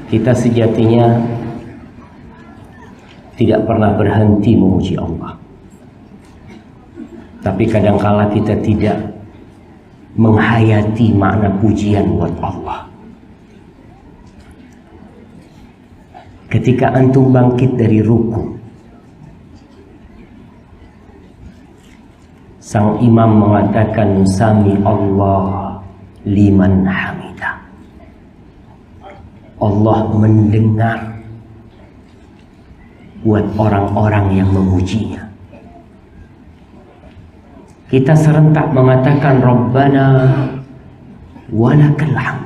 Kita sejatinya tidak pernah berhenti memuji Allah. Tapi kadangkala kita tidak menghayati makna pujian buat Allah. Ketika antum bangkit dari ruku, sang imam mengatakan sami Allah liman hamidah. Allah mendengar buat orang-orang yang memujinya. Kita serentak mengatakan Rabbana walakal hamd.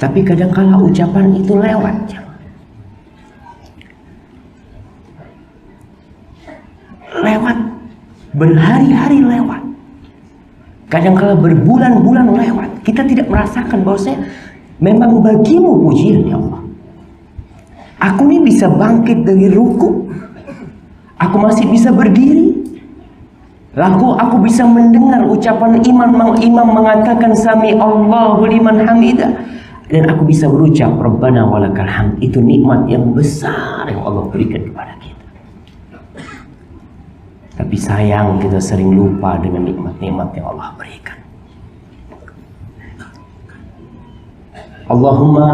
Tapi kadangkala ucapan itu lewat. Lewat, berhari-hari lewat. Kadangkala berbulan-bulan lewat. Kita tidak merasakan bahwasanya memang bagimu pujian ya Allah. Aku ini bisa bangkit dari ruku. Aku masih bisa berdiri. Lalu aku bisa mendengar ucapan imam mengatakan sami Allahu liman hamidah. Dan aku bisa berucap Rabbana walakal hamd. Itu nikmat yang besar yang Allah berikan kepada kita. Tapi sayang kita sering lupa dengan nikmat-nikmat yang Allah berikan. Allahumma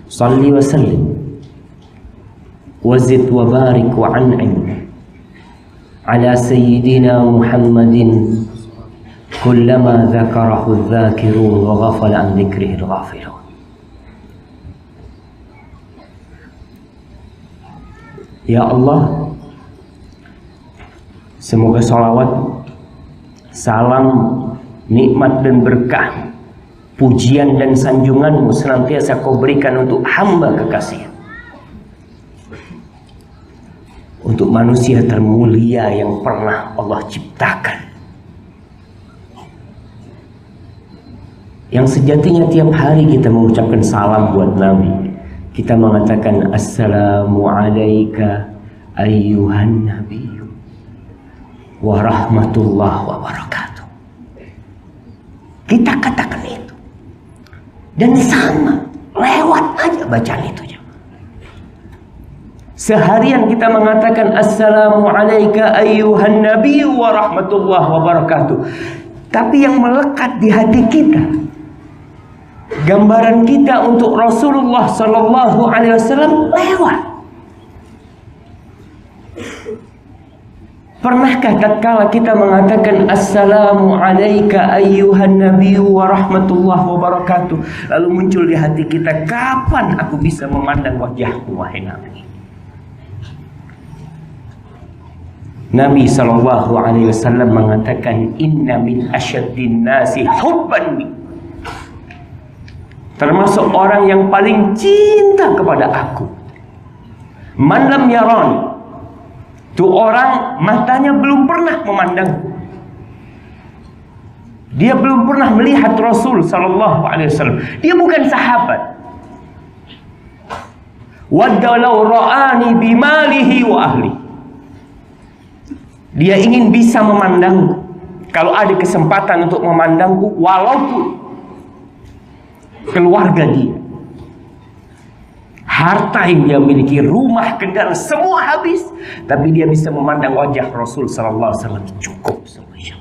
salli wa sallim wa zid wa barik wa an'im ala sayyidina Muhammadin kullama dzakarahu dzakirun wa ghafala an dzikrihi al-ghafilun. Ya Allah, semoga salawat, salam, nikmat dan berkah, pujian dan sanjunganmu senantiasa kau berikan untuk hamba kekasih, untuk manusia termulia yang pernah Allah ciptakan, yang sejatinya tiap hari kita mengucapkan salam buat Nabi. Kita mengatakan assalamu alayka ayyuhan nabiyyu wa rahmatullah wa barakatuh. Kita katakan itu. Dan sama, lewat aja bacaan itu. Seharian kita mengatakan assalamu alayka ayyuhan nabiyyu wa rahmatullah wa barakatuh. Tapi yang melekat di hati kita, gambaran kita untuk Rasulullah sallallahu alaihi wasallam lewat. Pernahkah tatkala kita mengatakan assalamu alayka ayyuhan nabiyyu wa rahmatullah wa barakatuh, lalu muncul di hati kita, kapan aku bisa memandang wajahmu wahai Nabi? Nabi sallallahu alaihi wasallam mengatakan inna min asyaddin nasi hubban, termasuk orang yang paling cinta kepada aku, man lam yarani, itu orang matanya belum pernah memandangku. Dia belum pernah melihat Rasul sallallahu alaihi wasallam. Dia bukan sahabat. Wadda law ra'ani bimalihi wa ahli. Dia ingin bisa memandangku. Kalau ada kesempatan untuk memandangku, walaupun keluarga dia, harta yang dia miliki, rumah, kendaraan, semua habis, tapi dia bisa memandang wajah Rasul sallallahu alaihi wasallam, cukup semuanya.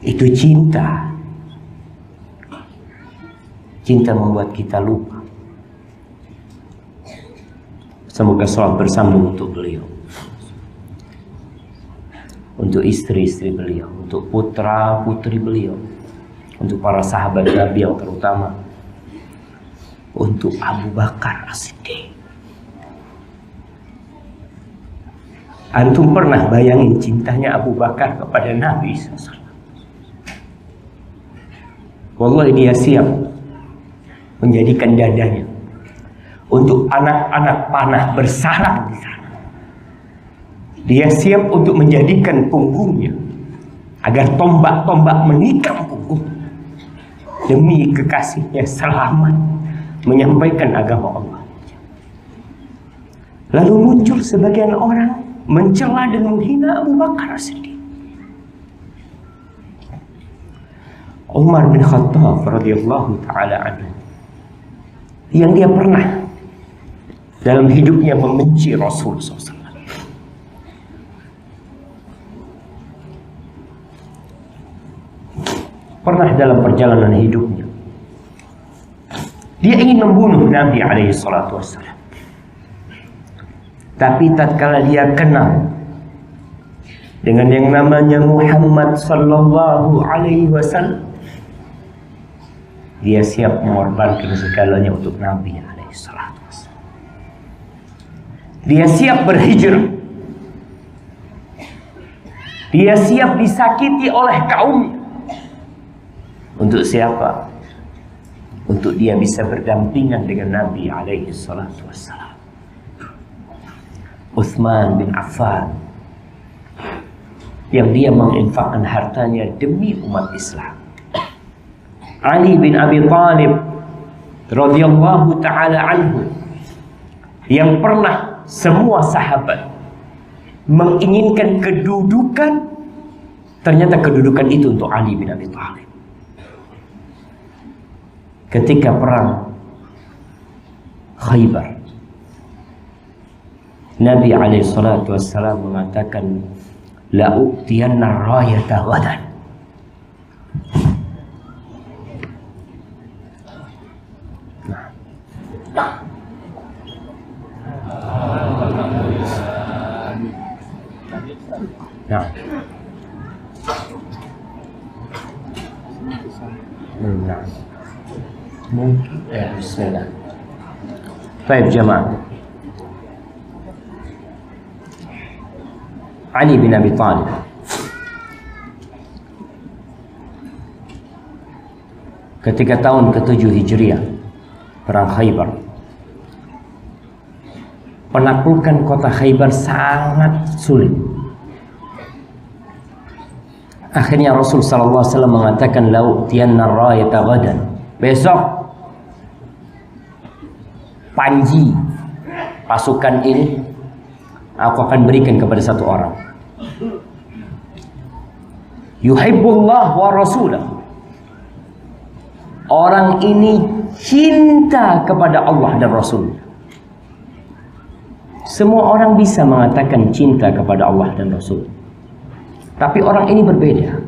Itu cinta. Cinta membuat kita lupa. Semoga salat bersambung untuk beliau, untuk istri-istri beliau, untuk putra-putri beliau, untuk para sahabat Nabi yang terutama, untuk Abu Bakar As-Siddiq. Antum pernah bayangin cintanya Abu Bakar kepada Nabi SAW? Wallahi dia siap menjadikan dadanya untuk anak-anak panah bersarang di sana. Dia siap untuk menjadikan punggungnya agar tombak-tombak menikam punggung demi kekasihnya selamat menyampaikan agama Allah. Lalu muncul sebagian orang mencela dan menghina Abu Bakar As-Siddiq. Umar bin Khattab radhiyallahu taala anhu, yang dia pernah dalam hidupnya membenci Rasul SAW. Pernah dalam perjalanan hidupnya dia ingin membunuh Nabi alaihi salatu wassalam. Tapi tatkala dia kenal dengan yang namanya Muhammad sallallahu alaihi wasallam, dia siap mengorbankan segalanya untuk Nabi alaihi salatu wassalam. Dia siap berhijrah. Dia siap disakiti oleh kaumnya. Untuk siapa? Untuk dia bisa berdampingan dengan Nabi alaihi salatu wassalam. Utsman bin Affan, yang dia menginfakkan hartanya demi umat Islam. Ali bin Abi Thalib radhiyallahu taala anhu, yang pernah semua sahabat menginginkan kedudukan, ternyata kedudukan itu untuk Ali bin Abi Thalib. Ketika perang Khaybar, Nabi alaihi salatu wassalam mengatakan, la u'tiyanna rayata ghadan. Nah. Nah. Mungkin bismillah. Baik jemaah. Ali bin Abi Thalib ketika tahun ke-7 Hijriah, perang Khaybar, penaklukan kota Khaybar sangat sulit. Akhirnya Rasul sallallahu alaihi wasallam mengatakan, la u'tiyanna rayata ghadan. Besok panji pasukan ini aku akan berikan kepada satu orang. Yuhibbullah wa rasulah. Orang ini cinta kepada Allah dan Rasul. Semua orang bisa mengatakan cinta kepada Allah dan Rasul, tapi orang ini berbeda.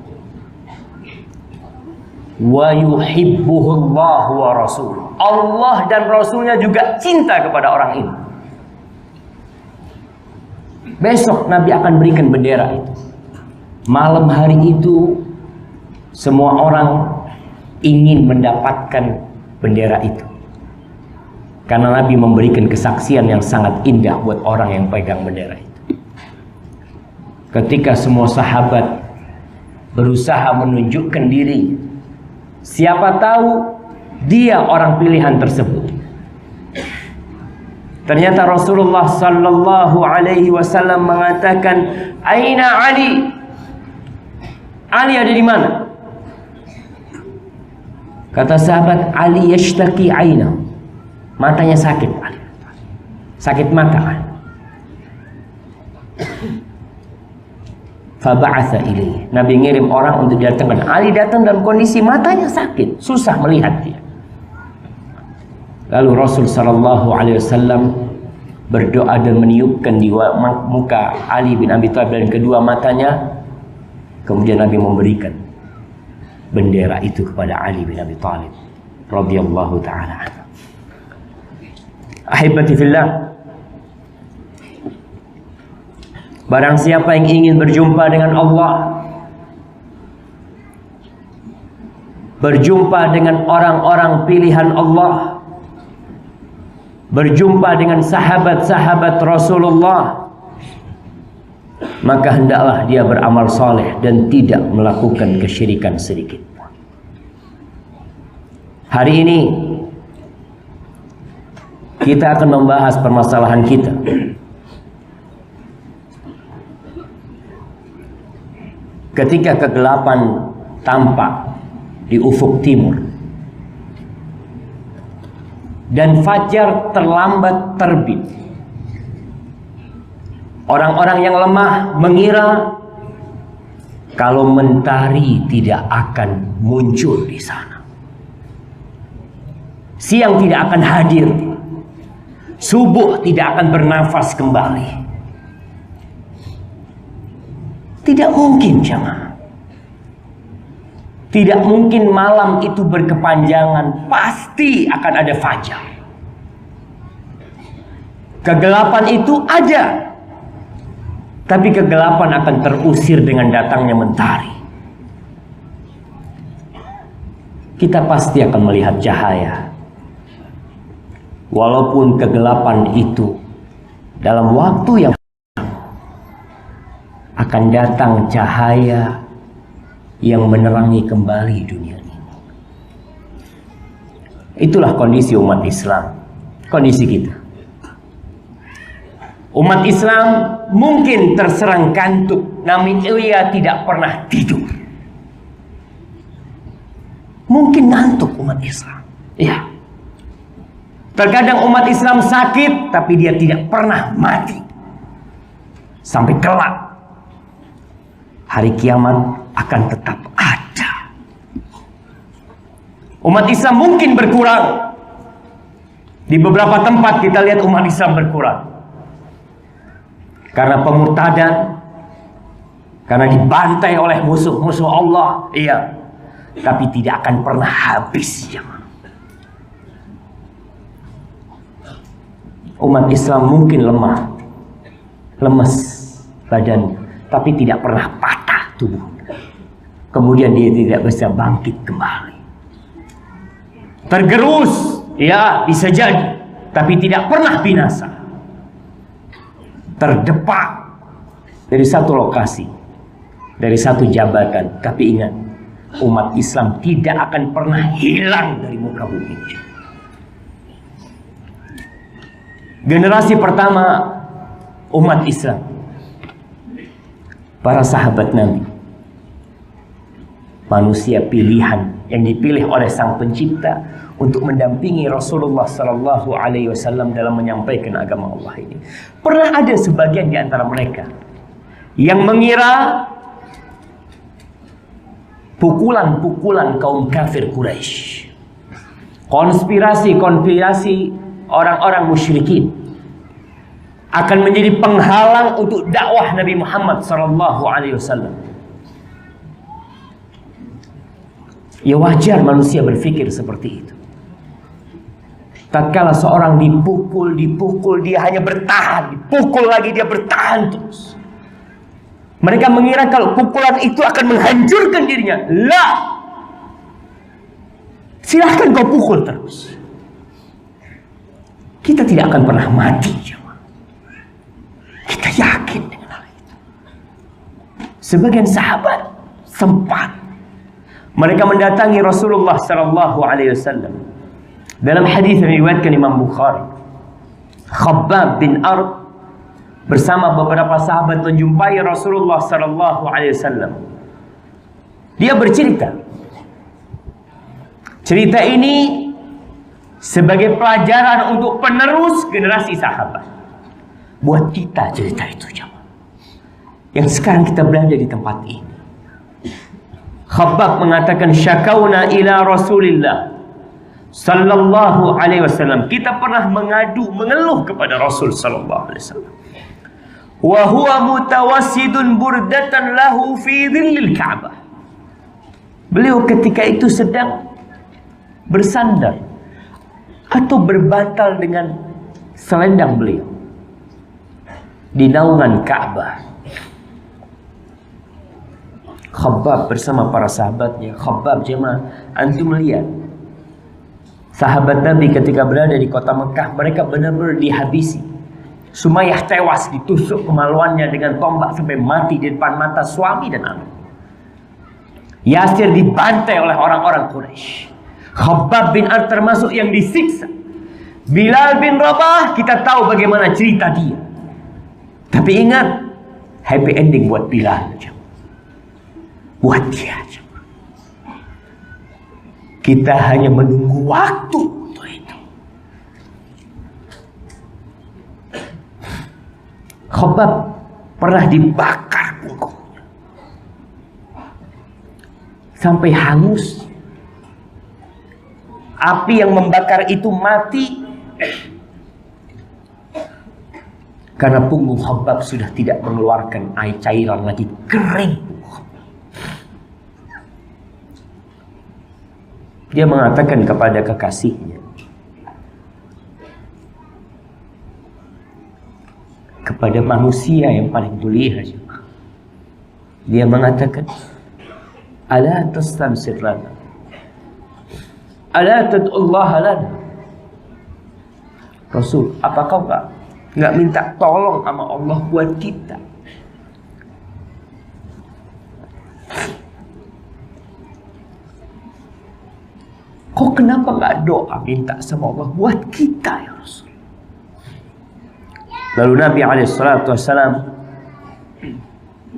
Wa yuhibbuhullah wa rasul. Allah dan Rasulnya juga cinta kepada orang ini. Besok Nabi akan berikan bendera itu. Malam hari itu semua orang ingin mendapatkan bendera itu, karena Nabi memberikan kesaksian yang sangat indah buat orang yang pegang bendera itu. Ketika semua sahabat berusaha menunjukkan diri, siapa tahu dia orang pilihan tersebut. Ternyata Rasulullah sallallahu alaihi wasallam mengatakan, "Aina Ali?" Ali ada di mana? Kata sahabat, Ali yashtaki aina. Matanya sakit Ali. Sakit mata Ali. Faba'atha ilaihi. Nabi ngirim orang untuk datangkan. Ali datang dalam kondisi matanya sakit, susah melihat dia. Lalu Rasul sallallahu alaihi wasallam berdoa dan meniupkan di muka Ali bin Abi Thalib dan kedua matanya. Kemudian Nabi memberikan bendera itu kepada Ali bin Abi Thalib radhiyallahu taala anhu. Ahibati fillah, barang siapa yang ingin berjumpa dengan Allah, berjumpa dengan orang-orang pilihan Allah, berjumpa dengan sahabat-sahabat Rasulullah, maka hendaklah dia beramal saleh dan tidak melakukan kesyirikan sedikit. Hari ini kita akan membahas permasalahan kita. Ketika kegelapan tampak di ufuk timur dan fajar terlambat terbit, orang-orang yang lemah mengira kalau mentari tidak akan muncul di sana. Siang tidak akan hadir. Subuh tidak akan bernafas kembali. Tidak mungkin, jemaah. Tidak mungkin malam itu berkepanjangan. Pasti akan ada fajar. Kegelapan itu ada. Tapi kegelapan akan terusir dengan datangnya mentari. Kita pasti akan melihat cahaya. Walaupun kegelapan itu dalam waktu yang akan datang cahaya yang menerangi kembali dunia ini. Itulah kondisi umat Islam, kondisi kita. Umat Islam mungkin terserang kantuk, namun ia tidak pernah tidur. Mungkin ngantuk umat Islam. Ya. Terkadang umat Islam sakit, tapi dia tidak pernah mati. Sampai kelak hari kiamat akan tetap ada. Umat Islam mungkin berkurang. Di beberapa tempat kita lihat umat Islam berkurang. Karena pemurtadan, karena dibantai oleh musuh-musuh Allah, iya. Tapi tidak akan pernah habis, ya. Umat Islam mungkin lemah, lemes badannya, tapi tidak pernah patah tubuh. Kemudian dia tidak bisa bangkit kembali. Tergerus, ya bisa jadi, tapi tidak pernah binasa. Terdepak dari satu lokasi, dari satu jabatan. Tapi ingat, umat Islam tidak akan pernah hilang dari muka bumi. Generasi pertama umat Islam, para sahabat Nabi, manusia pilihan yang dipilih oleh Sang Pencipta untuk mendampingi Rasulullah Sallallahu Alaihi Wasallam dalam menyampaikan agama Allah ini. Pernah ada sebagian di antara mereka yang mengira pukulan-pukulan kaum kafir Quraisy, konspirasi orang-orang musyrikin akan menjadi penghalang untuk dakwah Nabi Muhammad Sallallahu Alaihi Wasallam. Ya wajar manusia berpikir seperti itu. Tatkala seorang dipukul, dia hanya bertahan. Dipukul lagi, dia bertahan terus. Mereka mengira kalau pukulan itu akan menghancurkan dirinya. La! Silahkan kau pukul terus. Kita tidak akan pernah mati. Kita yakin dengan hal itu. Sebagian sahabat sempat. Mereka mendatangi Rasulullah Sallallahu Alaihi Wasallam. Dalam hadis yang diriwayatkan Imam Bukhari, Khabbab bin Ard bersama beberapa sahabat menjumpai Rasulullah Sallallahu Alaihi Wasallam. Dia bercerita. Cerita ini sebagai pelajaran untuk penerus generasi sahabat. Buat kita cerita itu, jemaah. Yang sekarang kita berada di tempat ini. Khabbab mengatakan, syakauna ila Rasulillah Sallallahu Alaihi Wasallam. Kita pernah mengadu, mengeluh kepada Rasul Sallallahu Alaihi Wasallam. Wa huwa mutawassidun burdatan lahu fi dhillil Ka'bah. Beliau ketika itu sedang bersandar atau berbantal dengan selendang beliau di naungan Ka'bah. Khabbab bersama para sahabatnya. Khabbab, jemaah, antum melihat sahabat Nabi ketika berada di kota Mekah, mereka benar-benar dihabisi. Sumayyah tewas, ditusuk kemaluannya dengan tombak sampai mati di depan mata suami dan anak. Yasir dibantai oleh orang-orang Quraisy. Khabbab bin Ard termasuk yang disiksa. Bilal bin Rabah, kita tahu bagaimana cerita dia. Tapi ingat, happy ending buat Bilal. Buat dia. Kita hanya menunggu waktu untuk itu. Khabbab pernah dibakar punggungnya. sampai hangus. Api yang membakar itu mati karena punggung Khabbab sudah tidak mengeluarkan air cairan lagi, kering. Dia mengatakan kepada kekasihnya, kepada manusia yang paling mulia, dia mengatakan, ala tastansir lana, ala tad'ullah lana. Rasul, apa kau nggak minta tolong sama Allah buat kita? Kok kenapa nggak doa minta sama Allah buat kita ya Rasul? Lalu Nabi SAW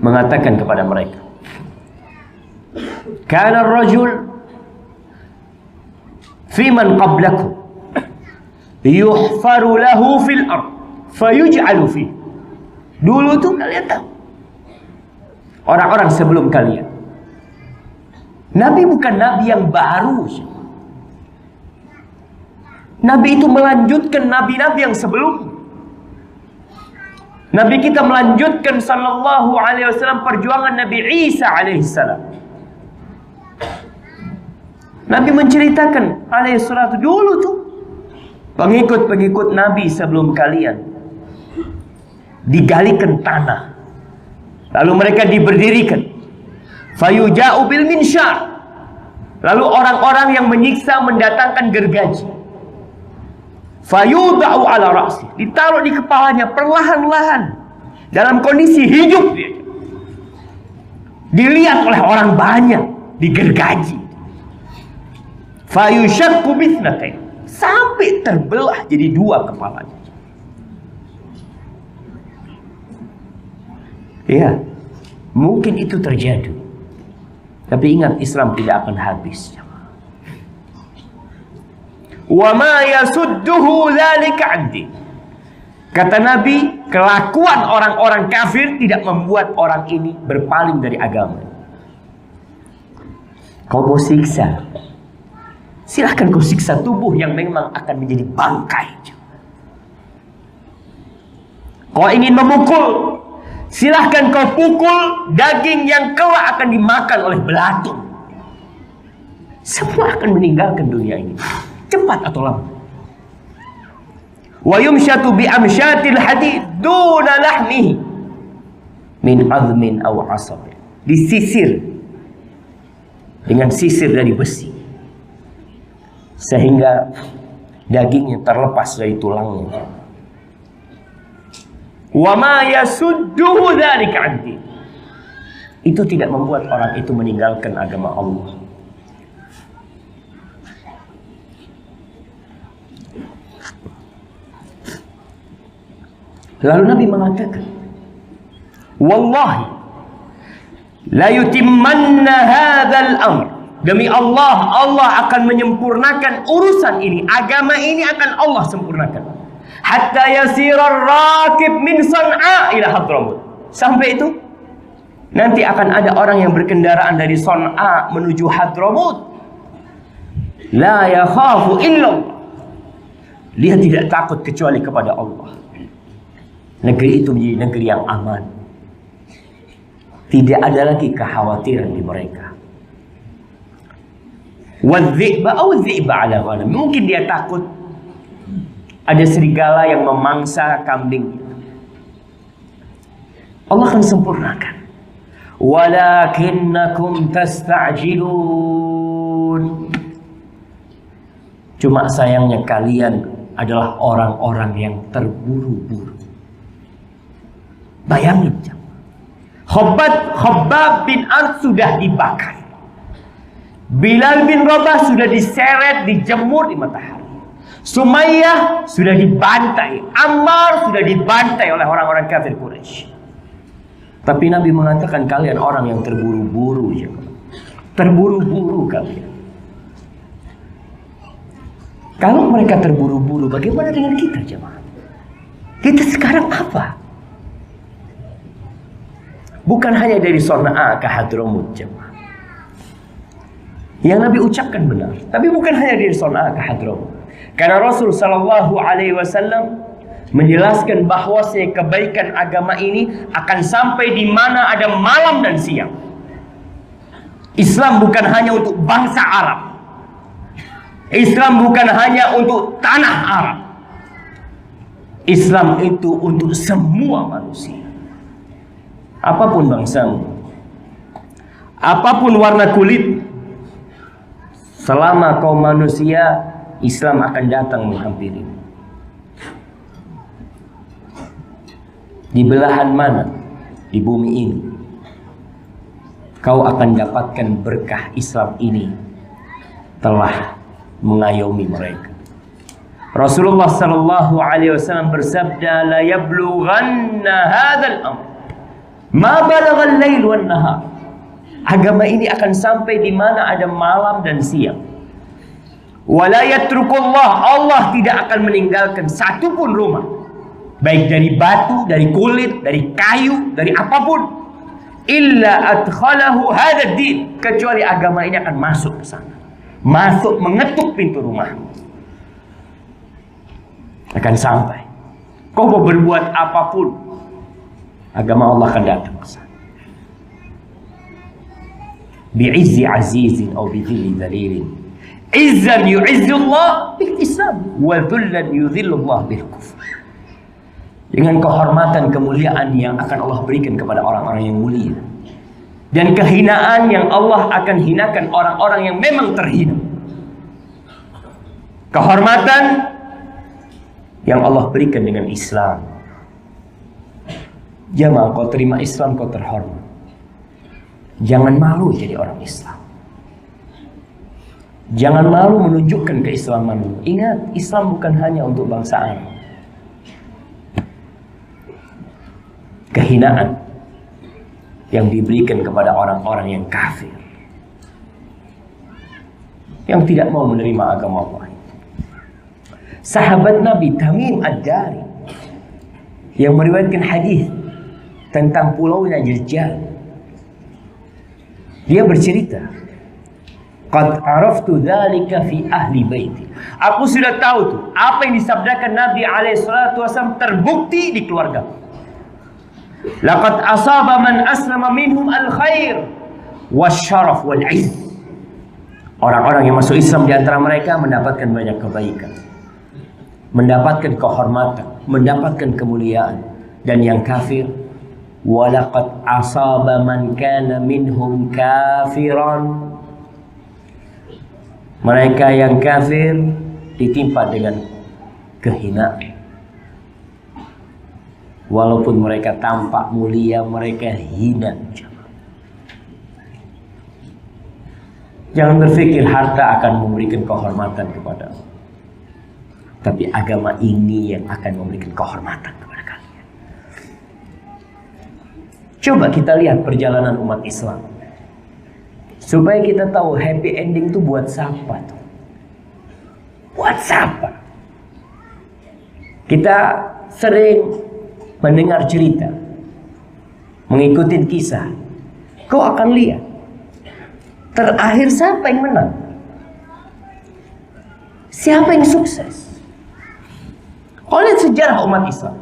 mengatakan kepada mereka, kana ar-rajul fi man qablakum yuhfaru lahu fil ard fayuj'alu fi. Dulu tuh kalian tahu, orang-orang sebelum kalian, Nabi bukan Nabi yang baru. Nabi itu melanjutkan Nabi-Nabi yang sebelum. Nabi kita melanjutkan sallallahu alaihi wasallam perjuangan Nabi Isa alaihi salam. Nabi menceritakan alaihi salatu, dulu tuh pengikut-pengikut Nabi sebelum kalian digalikan tanah, lalu mereka diberdirikan, fayuja'u bil minsyar, lalu orang-orang yang menyiksa mendatangkan gergaji, fayuda'u ala ra'si, ditaruh di kepalanya perlahan-lahan dalam kondisi hidup dia, dilihat oleh orang banyak, digergaji, fayushakku bithnatayn, sampai terbelah jadi dua kepalanya. Ya, mungkin itu terjadi, tapi ingat, Islam tidak akan habis. Wa ma yasudduhu dzalika 'andi. Kata Nabi, kelakuan orang-orang kafir tidak membuat orang ini berpaling dari agama. Kau mau siksa, silahkan kau siksa tubuh yang memang akan menjadi bangkai. Kau ingin memukul, silahkan kau pukul daging yang kelak akan dimakan oleh belatung. Semua akan meninggalkan dunia ini, cepat atau lambat. Wa yumshatu bi amsyatil hadid duna lahmihi min azmin aw asab. Disisir dengan sisir dari besi sehingga dagingnya terlepas dari tulangnya. Wa ma yasudduhu dzalika 'anti. Itu tidak membuat orang itu meninggalkan agama Allah. Lalu Nabi mengatakan, wallahi la yutimmanna hadzal amr, demi Allah, Allah akan menyempurnakan urusan ini, agama ini akan Allah sempurnakan, hatta yasirar rakib min San'a ila Hadramut, sampai itu nanti akan ada orang yang berkendaraan dari San'a menuju Hadramut, la yakhafu illallah, dia tidak takut kecuali kepada Allah. Negeri itu menjadi negeri yang aman. Tidak ada lagi kekhawatiran di mereka. Wadhi'ba aw dhi'ba ala ghanam. Mungkin dia takut ada serigala yang memangsa kambing. Allah akan sempurnakan. Walakinnakum tasta'jilun. Cuma sayangnya kalian adalah orang-orang yang terburu-buru. Bayangin, Khabbab bin Ard sudah dibakar, Bilal bin Rabah sudah diseret, dijemur di matahari, Sumayyah sudah dibantai, Ammar sudah dibantai oleh orang-orang kafir Quraisy. Tapi Nabi mengatakan kalian orang yang terburu-buru, ya. Terburu-buru kalian. Kalau mereka terburu-buru, bagaimana dengan kita, jemaah? Kita sekarang apa? Bukan hanya dari San'a ke Hadramut, jemaah. Yang Nabi ucapkan benar. Tapi bukan hanya dari Sana'a ke Hadramaut. Karena Rasul sallallahu alaihi wasallam menjelaskan bahwa kebaikan agama ini akan sampai di mana ada malam dan siang. Islam bukan hanya untuk bangsa Arab. Islam bukan hanya untuk tanah Arab. Islam itu untuk semua manusia. Apapun bangsamu, apapun warna kulit, selama kau manusia, Islam akan datang menghampiri. Di belahan mana di bumi ini kau akan dapatkan berkah Islam ini telah mengayomi mereka. Rasulullah sallallahu alaihi wasallam bersabda, la yablughanna hadzal amr ma balagha al-lail wan nahar. Agama ini akan sampai di mana ada malam dan siang. Wala yatrukullah, Allah tidak akan meninggalkan satu pun rumah, baik dari batu, dari kulit, dari kayu, dari apapun, illa adkhalahu hadzal din, kecuali agama ini akan masuk ke sana. Masuk mengetuk pintu rumah. Akan sampai. Kau mau berbuat apapun, agama Allah akan datang ke sana. Bi'izzi azizin atau bidhilli dhalilin. Izzan yu'izzullah bil Islam wa dhullan yudhillullah bil kufr. Dengan kehormatan, kemuliaan yang akan Allah berikan kepada orang-orang yang mulia, dan kehinaan yang Allah akan hinakan orang-orang yang memang terhina. Kehormatan yang Allah berikan dengan Islam. Jamaah, kau terima Islam, kau terhormat. Jangan malu jadi orang Islam. Jangan malu menunjukkan keislamanmu. Ingat, Islam bukan hanya untuk bangsa Arab. Kehinaan yang diberikan kepada orang-orang yang kafir, yang tidak mau menerima agama Allah. Sahabat Nabi Tamim Ad-Dari yang meriwayatkan hadis tentang pulaunya Jurjan, dia bercerita, qad araftu dzalika fi ahli baiti. Aku sudah tahu tuh apa yang disabdakan Nabi alaihi salatu wasallam terbukti di keluarga. Laqad asaba man aslama minhum al-khair wasyaraf wal izz. Orang-orang yang masuk Islam di antara mereka mendapatkan banyak kebaikan, mendapatkan kehormatan, mendapatkan kemuliaan. Dan yang kafir, walaqad asaba man kana minhum kafiran. Mereka yang kafir ditimpa dengan kehinaan. Walaupun mereka tampak mulia, mereka hina. Jangan berpikir harta akan memberikan kehormatan kepada, tapi agama ini yang akan memberikan kehormatan kepada kalian. Coba kita lihat perjalanan umat Islam, supaya kita tahu happy ending itu buat siapa tuh? Buat siapa? Kita sering mendengar cerita, mengikuti kisah. Kau akan lihat terakhir siapa yang menang, siapa yang sukses. Kau lihat sejarah umat Islam,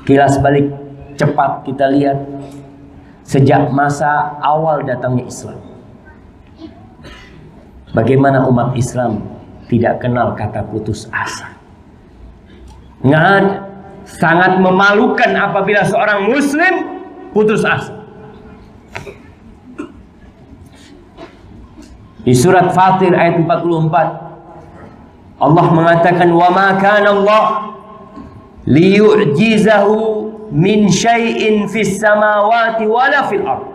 kilas balik cepat kita lihat sejak masa awal datangnya Islam, bagaimana umat Islam tidak kenal kata putus asa. Nggak ada. Sangat memalukan apabila seorang muslim putus asa. Di surat Fatir ayat 44, Allah mengatakan, wa ma kana Allah liyu'jizahu min syai'in fis samawati wala fil ard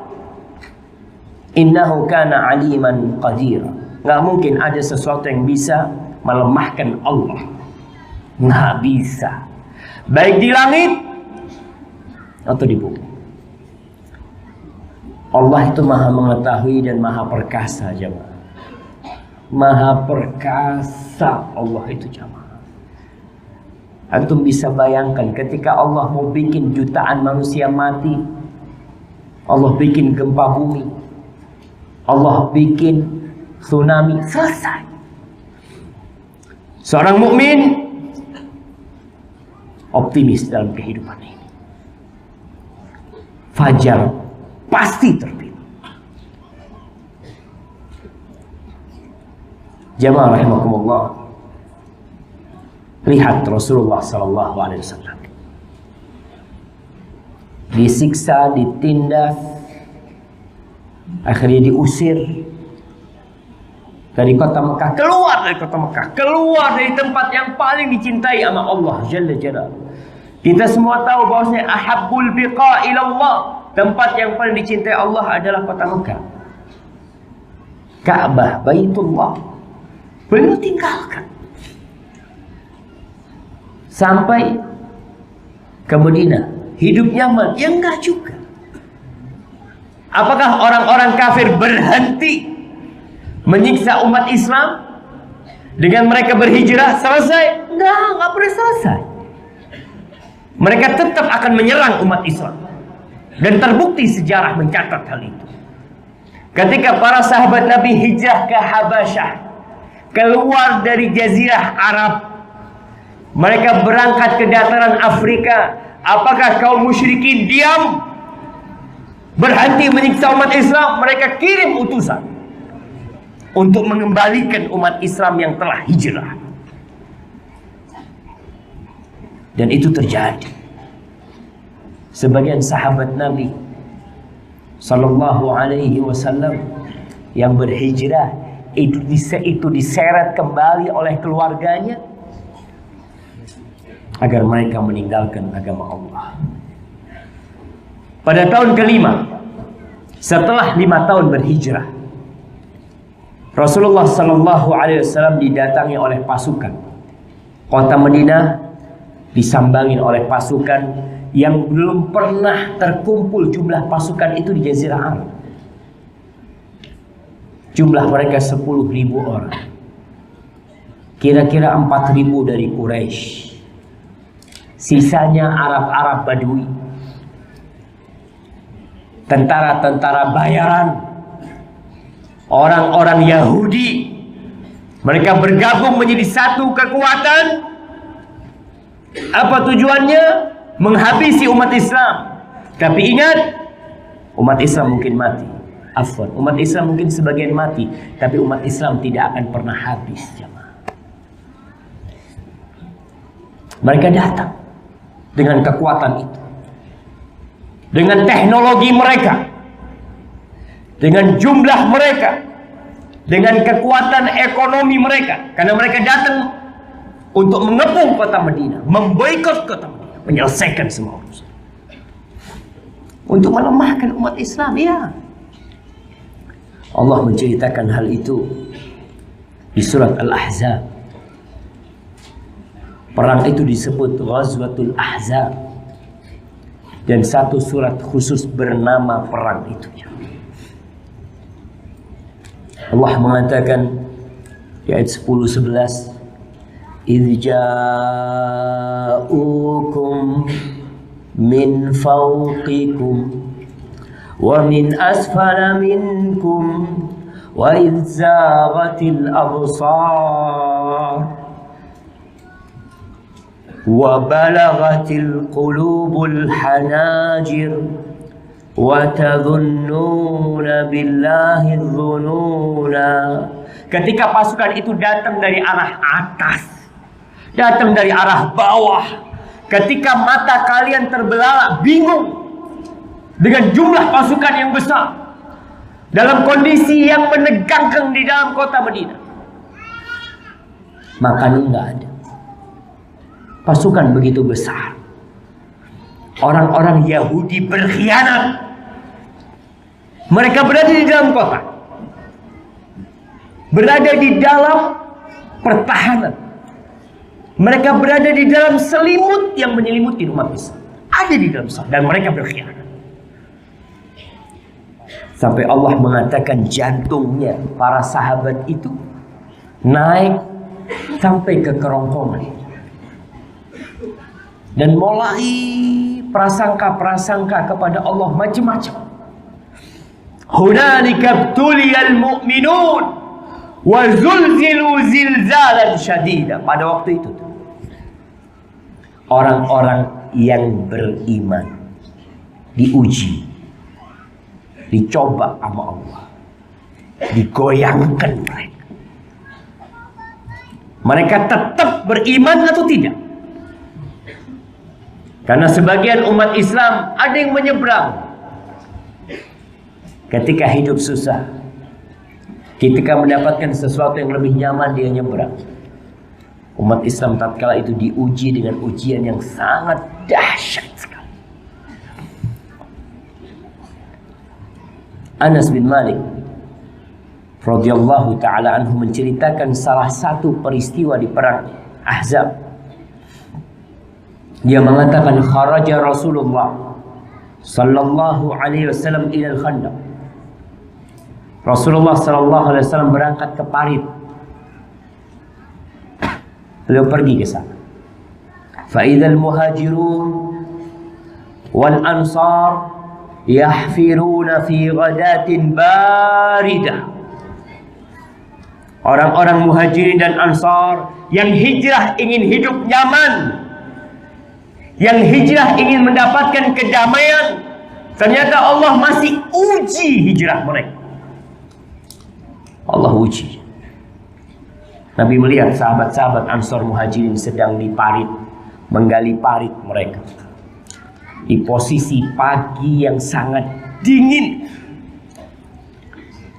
innahu kana aliman qadira. Nggak mungkin ada sesuatu yang bisa melemahkan Allah. Nggak bisa, baik di langit atau di bumi. Allah itu maha mengetahui dan maha perkasa, jemaah. Maha perkasa Allah itu, jemaah. Antum bisa bayangkan ketika Allah mau bikin jutaan manusia mati, Allah bikin gempa bumi, Allah bikin tsunami, selesai. Seorang mukmin optimis dalam kehidupan ini. Fajar pasti terbit. Jamaah rahimakumullah. Lihat Rasulullah sallallahu alaihi wasallam disiksa, ditindas, akhirnya diusir dari kota Mekah, keluar dari kota Mekah, keluar dari tempat yang paling dicintai sama Allah Jalla Jalaluhu. Kita semua tahu bahwasanya ahabbul biqa ila Allah, tempat yang paling dicintai Allah adalah kota Mekah. Ka'bah, Baitullah, beliau tinggalkan sampai ke Madinah. Hidup nyaman? Ya enggak juga. Apakah orang-orang kafir berhenti menyiksa umat Islam dengan mereka berhijrah? Selesai? Enggak pernah selesai. Mereka tetap akan menyerang umat Islam. Dan terbukti sejarah mencatat hal itu. Ketika para sahabat Nabi hijrah ke Habasyah, keluar dari Jazirah Arab, mereka berangkat ke dataran Afrika. Apakah kaum musyrikin diam, berhenti menyiksa umat Islam? Mereka kirim utusan untuk mengembalikan umat Islam yang telah hijrah. Dan itu terjadi. Sebagian sahabat Nabi sallallahu alaihi wasallam yang berhijrah itu diseret kembali oleh keluarganya agar mereka meninggalkan agama Allah. Pada tahun kelima, setelah 5 tahun berhijrah, Rasulullah sallallahu alaihi wasallam didatangi oleh pasukan. Kota Madinah disambangi oleh pasukan yang belum pernah terkumpul jumlah pasukan itu di Jazirah Arab. Jumlah mereka 10.000 orang. Kira-kira 4.000 dari Quraisy. Sisanya Arab-Arab Badui, tentara-tentara bayaran, orang-orang Yahudi. Mereka bergabung menjadi satu kekuatan. Apa tujuannya? Menghabisi umat Islam. Tapi ingat, umat Islam mungkin mati. Afwan, umat Islam mungkin sebagian mati, tapi umat Islam tidak akan pernah habis, jemaah. Mereka datang dengan kekuatan itu, dengan teknologi mereka, dengan jumlah mereka, dengan kekuatan ekonomi mereka, karena mereka datang untuk mengepung kota Madinah, memboikot kota Madinah, menyelesaikan semua urusan, untuk melemahkan umat Islam. Ya, Allah menceritakan hal itu di surat Al-Ahzab. Perang itu disebut Ghazwatul Ahzab, dan satu surat khusus bernama perang itu. Allah mengatakan di ayat 10-11, "Idz ja'ukum min fawqikum wa min asfala minkum wa idz zaghatil absar wa balaghatil qulubul hanajir wa tadhunnuna billahi dhununa." Ketika pasukan itu datang dari arah atas, datang dari arah bawah, ketika mata kalian terbelalak, bingung dengan jumlah pasukan yang besar, dalam kondisi yang menegangkan di dalam kota Madinah, makanan nggak ada. Pasukan begitu besar, orang-orang Yahudi berkhianat. Mereka berada di dalam kota, berada di dalam pertahanan, mereka berada di dalam selimut yang menyelimuti umat Islam, ada di dalam sana, dan mereka berkhianat. Sampai Allah mengatakan jantungnya para sahabat itu naik sampai ke kerongkongan. Dan mulai prasangka-prasangka kepada Allah macam-macam. Hunalika ibtuliyal mu'minun wa zulzilu zilzalan syadida. Pada waktu itu orang-orang yang beriman diuji, dicoba sama Allah, digoyangkan mereka. Mereka tetap beriman atau tidak? Karena sebagian umat Islam ada yang menyeberang. Ketika hidup susah, ketika mendapatkan sesuatu yang lebih nyaman, dia nyebrang. Umat Islam tatkala itu diuji dengan ujian yang sangat dahsyat sekali. Anas bin Malik radhiyallahu taala anhu menceritakan salah satu peristiwa di perang Ahzab. Dia mengatakan, kharaja Rasulullah sallallahu alaihi wasallam ila al-Khandaq. Rasulullah sallallahu alaihi wasallam berangkat ke parit. Beliau pergi ke sana. Fa idzal muhajirun wal ansar yahfiruna fi ghadatin baridah. Orang-orang muhajirin dan ansar yang hijrah ingin hidup nyaman, yang hijrah ingin mendapatkan kedamaian, ternyata Allah masih uji hijrah mereka. Allah uji. Nabi melihat sahabat-sahabat Ansor Muhajirin sedang di parit, menggali parit mereka. Di posisi pagi yang sangat dingin.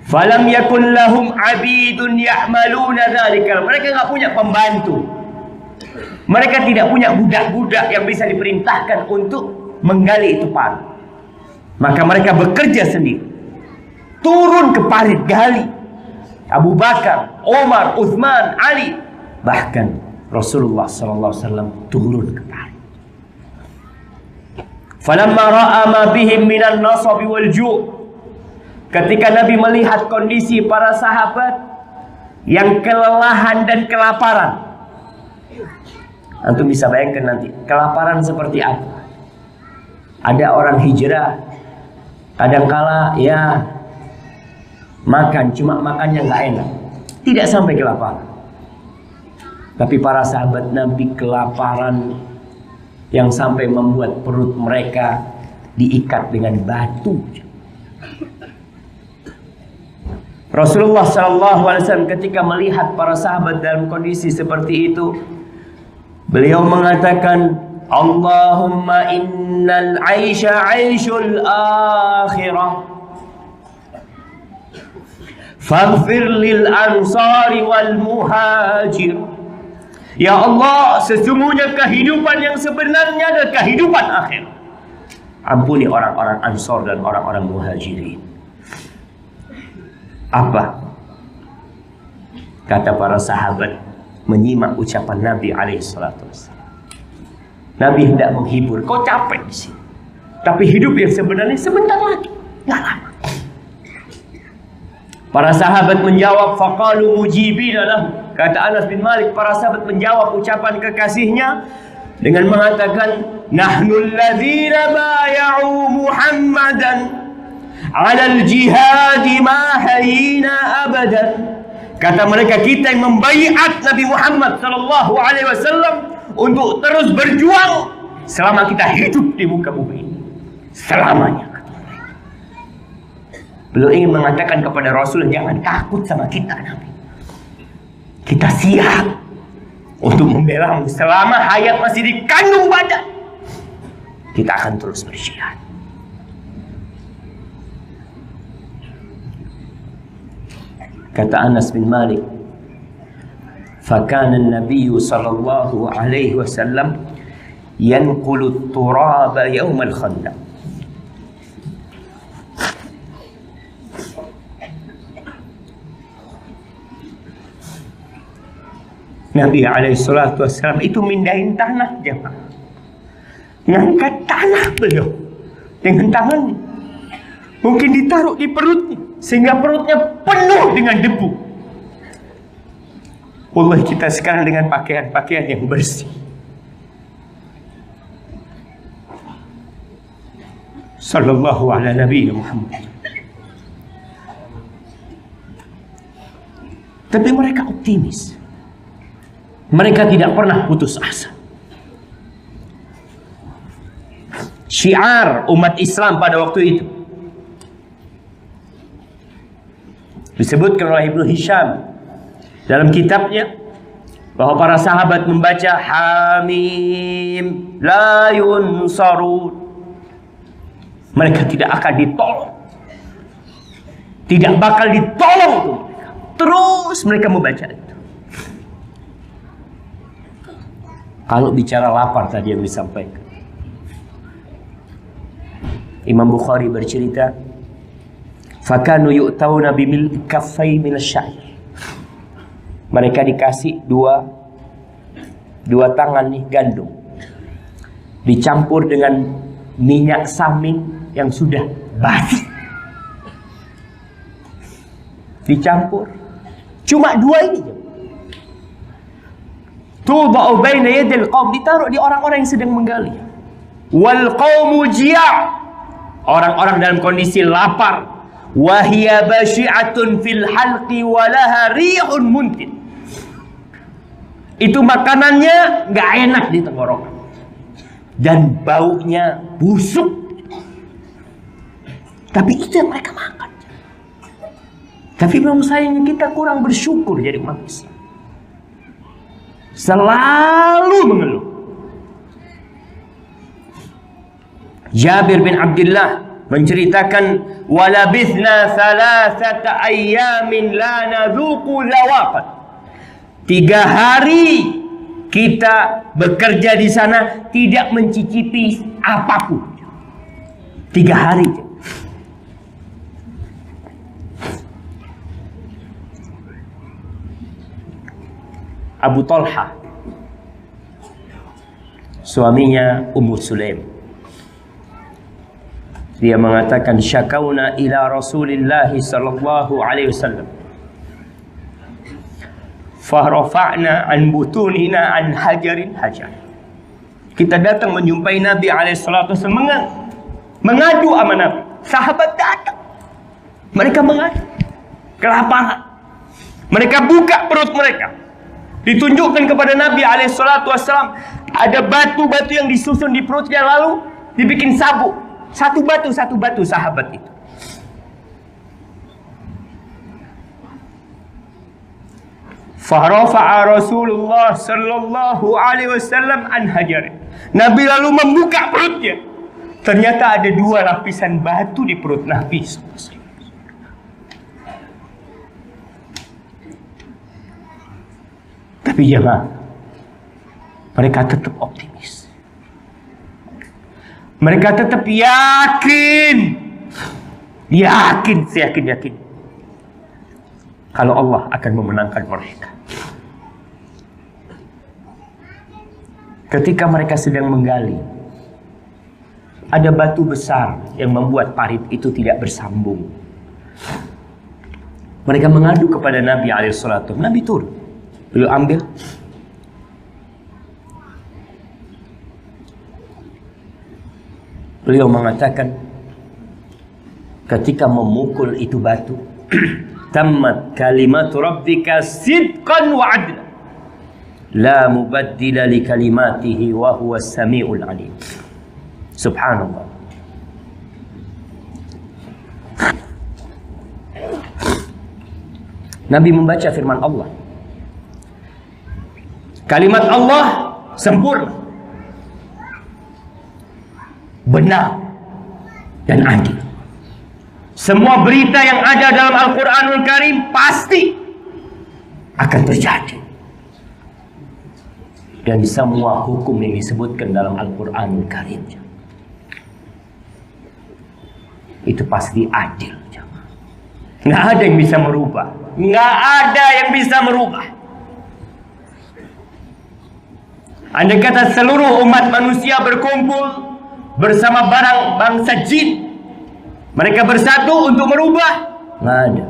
Falam yakun lahum abidun ya'maluna dzalika. Mereka enggak punya pembantu. Mereka tidak punya budak-budak yang bisa diperintahkan untuk menggali itu parit. Maka mereka bekerja sendiri. Turun ke parit gali. Abu Bakar, Umar, Uthman, Ali, bahkan Rasulullah sallallahu alaihi wasallam turun ke parit. Falamma ra'a ma bihim minan nasabi wal ju'. Ketika Nabi melihat kondisi para sahabat yang kelelahan dan kelaparan. Antum bisa bayangkan nanti kelaparan seperti apa. Ada orang hijrah, kadangkala ya makan, cuma makannya nggak enak, tidak sampai kelaparan. Tapi para sahabat Nabi kelaparan yang sampai membuat perut mereka diikat dengan batu. Rasulullah SAW ketika melihat para sahabat dalam kondisi seperti itu, beliau mengatakan, Allahumma innal aisha aishul akhirah faghfir lil ansari wal muhajir. Ya Allah, sesungguhnya kehidupan yang sebenarnya adalah kehidupan akhir. Ampuni orang-orang Ansor dan orang-orang Muhajirin. Apa kata para sahabat menyimak ucapan Nabi alaihissalatu wassalam? Nabi hendak menghibur. Kau capek di sini, tapi hidup yang sebenarnya sebentar lagi, nggak lama. Para sahabat menjawab, faqalu mujibina lahu. Kata Anas bin Malik, para sahabat menjawab ucapan kekasihnya dengan mengatakan, nahnu alladzina bay'u Muhammadan 'ala al-jihad ma hayina abadan. Kata mereka, kita yang membaiat Nabi Muhammad sallallahu alaihi wasallam untuk terus berjuang selama kita hidup di muka bumi ini, selamanya. Beliau ingin mengatakan kepada Rasul, jangan takut sama kita Nabi. Kita siap untuk membelamu selama hayat masih dikandung badan. Kita akan terus berjihad. Kata Anas bin Malik, فَكَانَ النَّبِيُّ صَلَّى اللَّهُ عَلَيْهِ وَسَلَّمْ يَنْقُلُ التُّرَابَ يَوْمَ الْخَندَقِ. Nabi alaihissalatu wassalam itu mindahin tanah, jemaah. Ngangkat tanah beliau dengan tangannya. Mungkin ditaruh di perutnya sehingga perutnya penuh dengan debu. Wallahi kita sekarang dengan pakaian-pakaian yang bersih. Sallallahu ala Nabi Muhammad. Tapi mereka optimis. Mereka tidak pernah putus asa. Syiar umat Islam pada waktu itu disebutkan oleh Ibnu Hisham dalam kitabnya bahwa para sahabat membaca Hamim la yunsarun. Mereka tidak akan ditolong. Tidak bakal ditolong tuh mereka. Terus mereka membaca itu. Kalau bicara lapar tadi yang disampaikan, Imam Bukhari bercerita, fakanu yu'tawna bimil kaffai minasyair. Mereka dikasih dua tangan nih gandum, dicampur dengan minyak samin yang sudah basi, dicampur. Cuma dua ini, tudau baina yadil qaum, ditaruh di orang-orang yang sedang menggali. Wal qaumu jia', orang-orang dalam kondisi lapar. Wahia basyi'atun fil halqi walaha rihun muntin. Itu makanannya nggak enak di tenggorokan dan baunya busuk. Tapi itu yang mereka makan. Tapi memang sayangnya kita kurang bersyukur jadi umat Islam. Selalu mengeluh. Jabir bin Abdullah menceritakan, walabithna thalathata ayyamin la nadhuqu lawaqat. 3 hari kita bekerja di sana tidak mencicipi apapun. 3 hari. Abu Talha, suaminya Ummu Sulaim, dia mengatakan, syakauna ila Rasulillah sallallahu alaihi wasallam farafa'na an butunina an hajarin hajar. Kita datang menjumpai Nabi alaihi salatu wasallam, mengadu sama Nabi. Sahabat datang, mereka mengadu kelaparan. Mereka buka perut mereka, ditunjukkan kepada Nabi alaihi salatu wasallam ada batu-batu yang disusun di perutnya, lalu dibikin sabuk. Satu batu sahabat itu. Farafa'a Rasulullah sallallahu alaihi wasallam an hajar. Nabi lalu membuka perutnya. Ternyata ada 2 lapisan batu di perut Nabi. Tapi jangan, mereka tetap optimis. Mereka tetap yakin, seyakin kalau Allah akan memenangkan mereka. Ketika mereka sedang menggali, ada batu besar yang membuat parit itu tidak bersambung. Mereka mengadu kepada Nabi alaihissalatu. Nabi turun, beliau ambil, beliau mengatakan, ketika memukul itu batu, tammat kalimatu rabbika sidqan wa adla la mubaddila li kalimatihi wa huwa as-sami'ul alim. Subhanallah. Nabi membaca firman Allah. Kalimat Allah sempurna, benar dan adil. Semua berita yang ada dalam Al-Quranul Karim pasti akan terjadi. Dan semua hukum yang disebutkan dalam Al-Quranul Karim itu pasti adil. Nggak ada yang bisa merubah. Nggak ada yang bisa merubah. Andai kata seluruh umat manusia berkumpul bersama bangsa jin, mereka bersatu untuk merubah, nggak ada.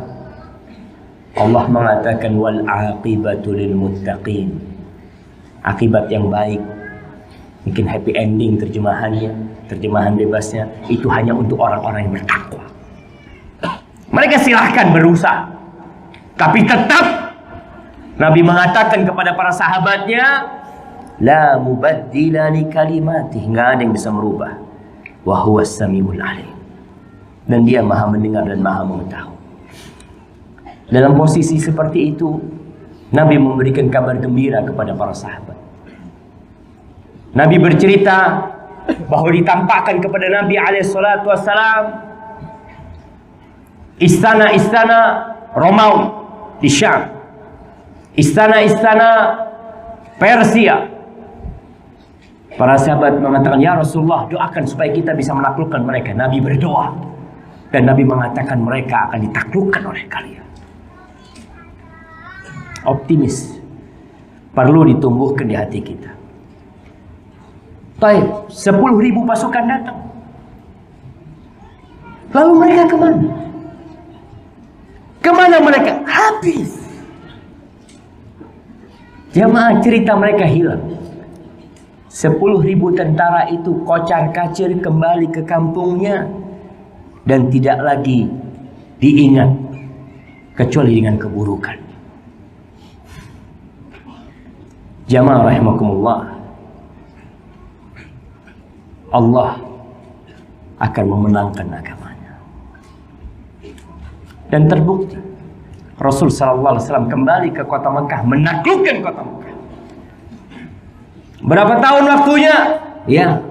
Allah mengatakan wal aqibatu lil muttaqin. Akibat yang baik, mungkin happy ending terjemahannya, terjemahan bebasnya, itu hanya untuk orang-orang yang bertakwa. Mereka silahkan berusaha, tapi tetap Nabi mengatakan kepada para sahabatnya, la mubaddila li kalimatih, nggak ada yang bisa merubah. Wa huwas samiul alim. Dan dia maha mendengar dan maha mengetahui. Dalam posisi seperti itu, Nabi memberikan kabar gembira kepada para sahabat. Nabi bercerita bahwa ditampakkan kepada Nabi alaihissalatu wassalam istana-istana Romawi di Syam, istana-istana Persia. Para sahabat mengatakan, ya Rasulullah, doakan supaya kita bisa menaklukkan mereka. Nabi berdoa, dan Nabi mengatakan mereka akan ditaklukkan oleh kalian. Optimis perlu ditumbuhkan di hati kita. Baik, 10.000 pasukan datang. Lalu mereka kemana? Kemana mereka? Habis. Jamaah, cerita mereka hilang. 10.000 tentara itu kocar-kacir kembali ke kampungnya dan tidak lagi diingat kecuali dengan keburukan. Jamaah rahimakumullah, Allah akan memenangkan agamanya. Dan terbukti Rasul sallallahu alaihi wasallam kembali ke kota Mekah, menaklukkan kota Mekah. Berapa tahun waktunya? Ya,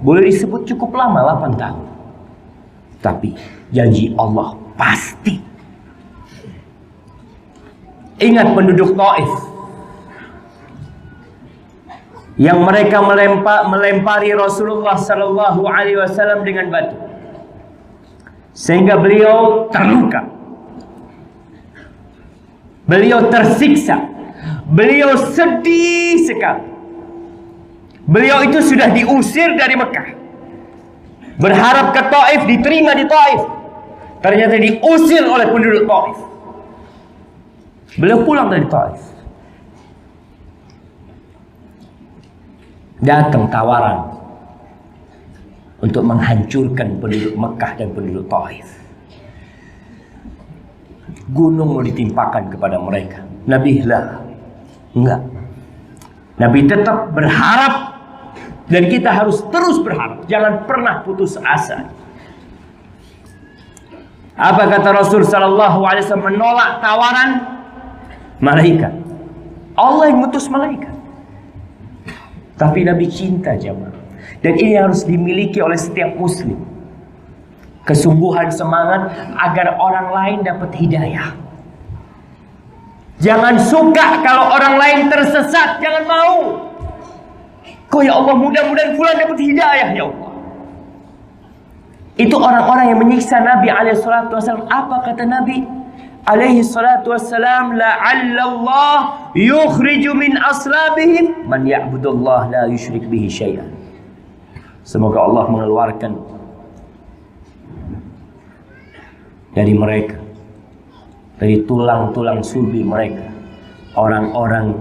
boleh disebut cukup lama, 8 tahun. Tapi janji Allah pasti. Ingat penduduk Taif yang mereka melempari Rasulullah sallallahu alaihi wasallam dengan batu sehingga beliau terluka, beliau tersiksa, beliau sedih sekali. Beliau itu sudah diusir dari Mekah, berharap ke Taif, diterima di Taif, ternyata diusir oleh penduduk Taif. Beliau pulang dari Taif. Datang tawaran untuk menghancurkan penduduk Mekah dan penduduk Taif. Gunung mau ditimpakan kepada mereka. Nabi enggak. Nabi tetap berharap, dan kita harus terus berharap. Jangan pernah putus asa. Apa kata Rasul sallallahu alaihi wasallam menolak tawaran malaikat? Allah yang ngutus malaikat. Tapi Nabi cinta jamaah. Dan ini harus dimiliki oleh setiap muslim. Kesungguhan semangat agar orang lain dapat hidayah. Jangan suka kalau orang lain tersesat. Jangan mau. Kok ya Allah, mudah-mudahan fulan dapat hidayah ya Allah. Itu orang-orang yang menyiksa Nabi alaihi salatu wasallam. Apa kata Nabi alaihi salatu wassalam? La'allallah yukhriju min aslabihim man ya'budullah la yusyrik bihi syai'an. Semoga Allah mengeluarkan dari mereka, dari tulang-tulang sulbi mereka, orang-orang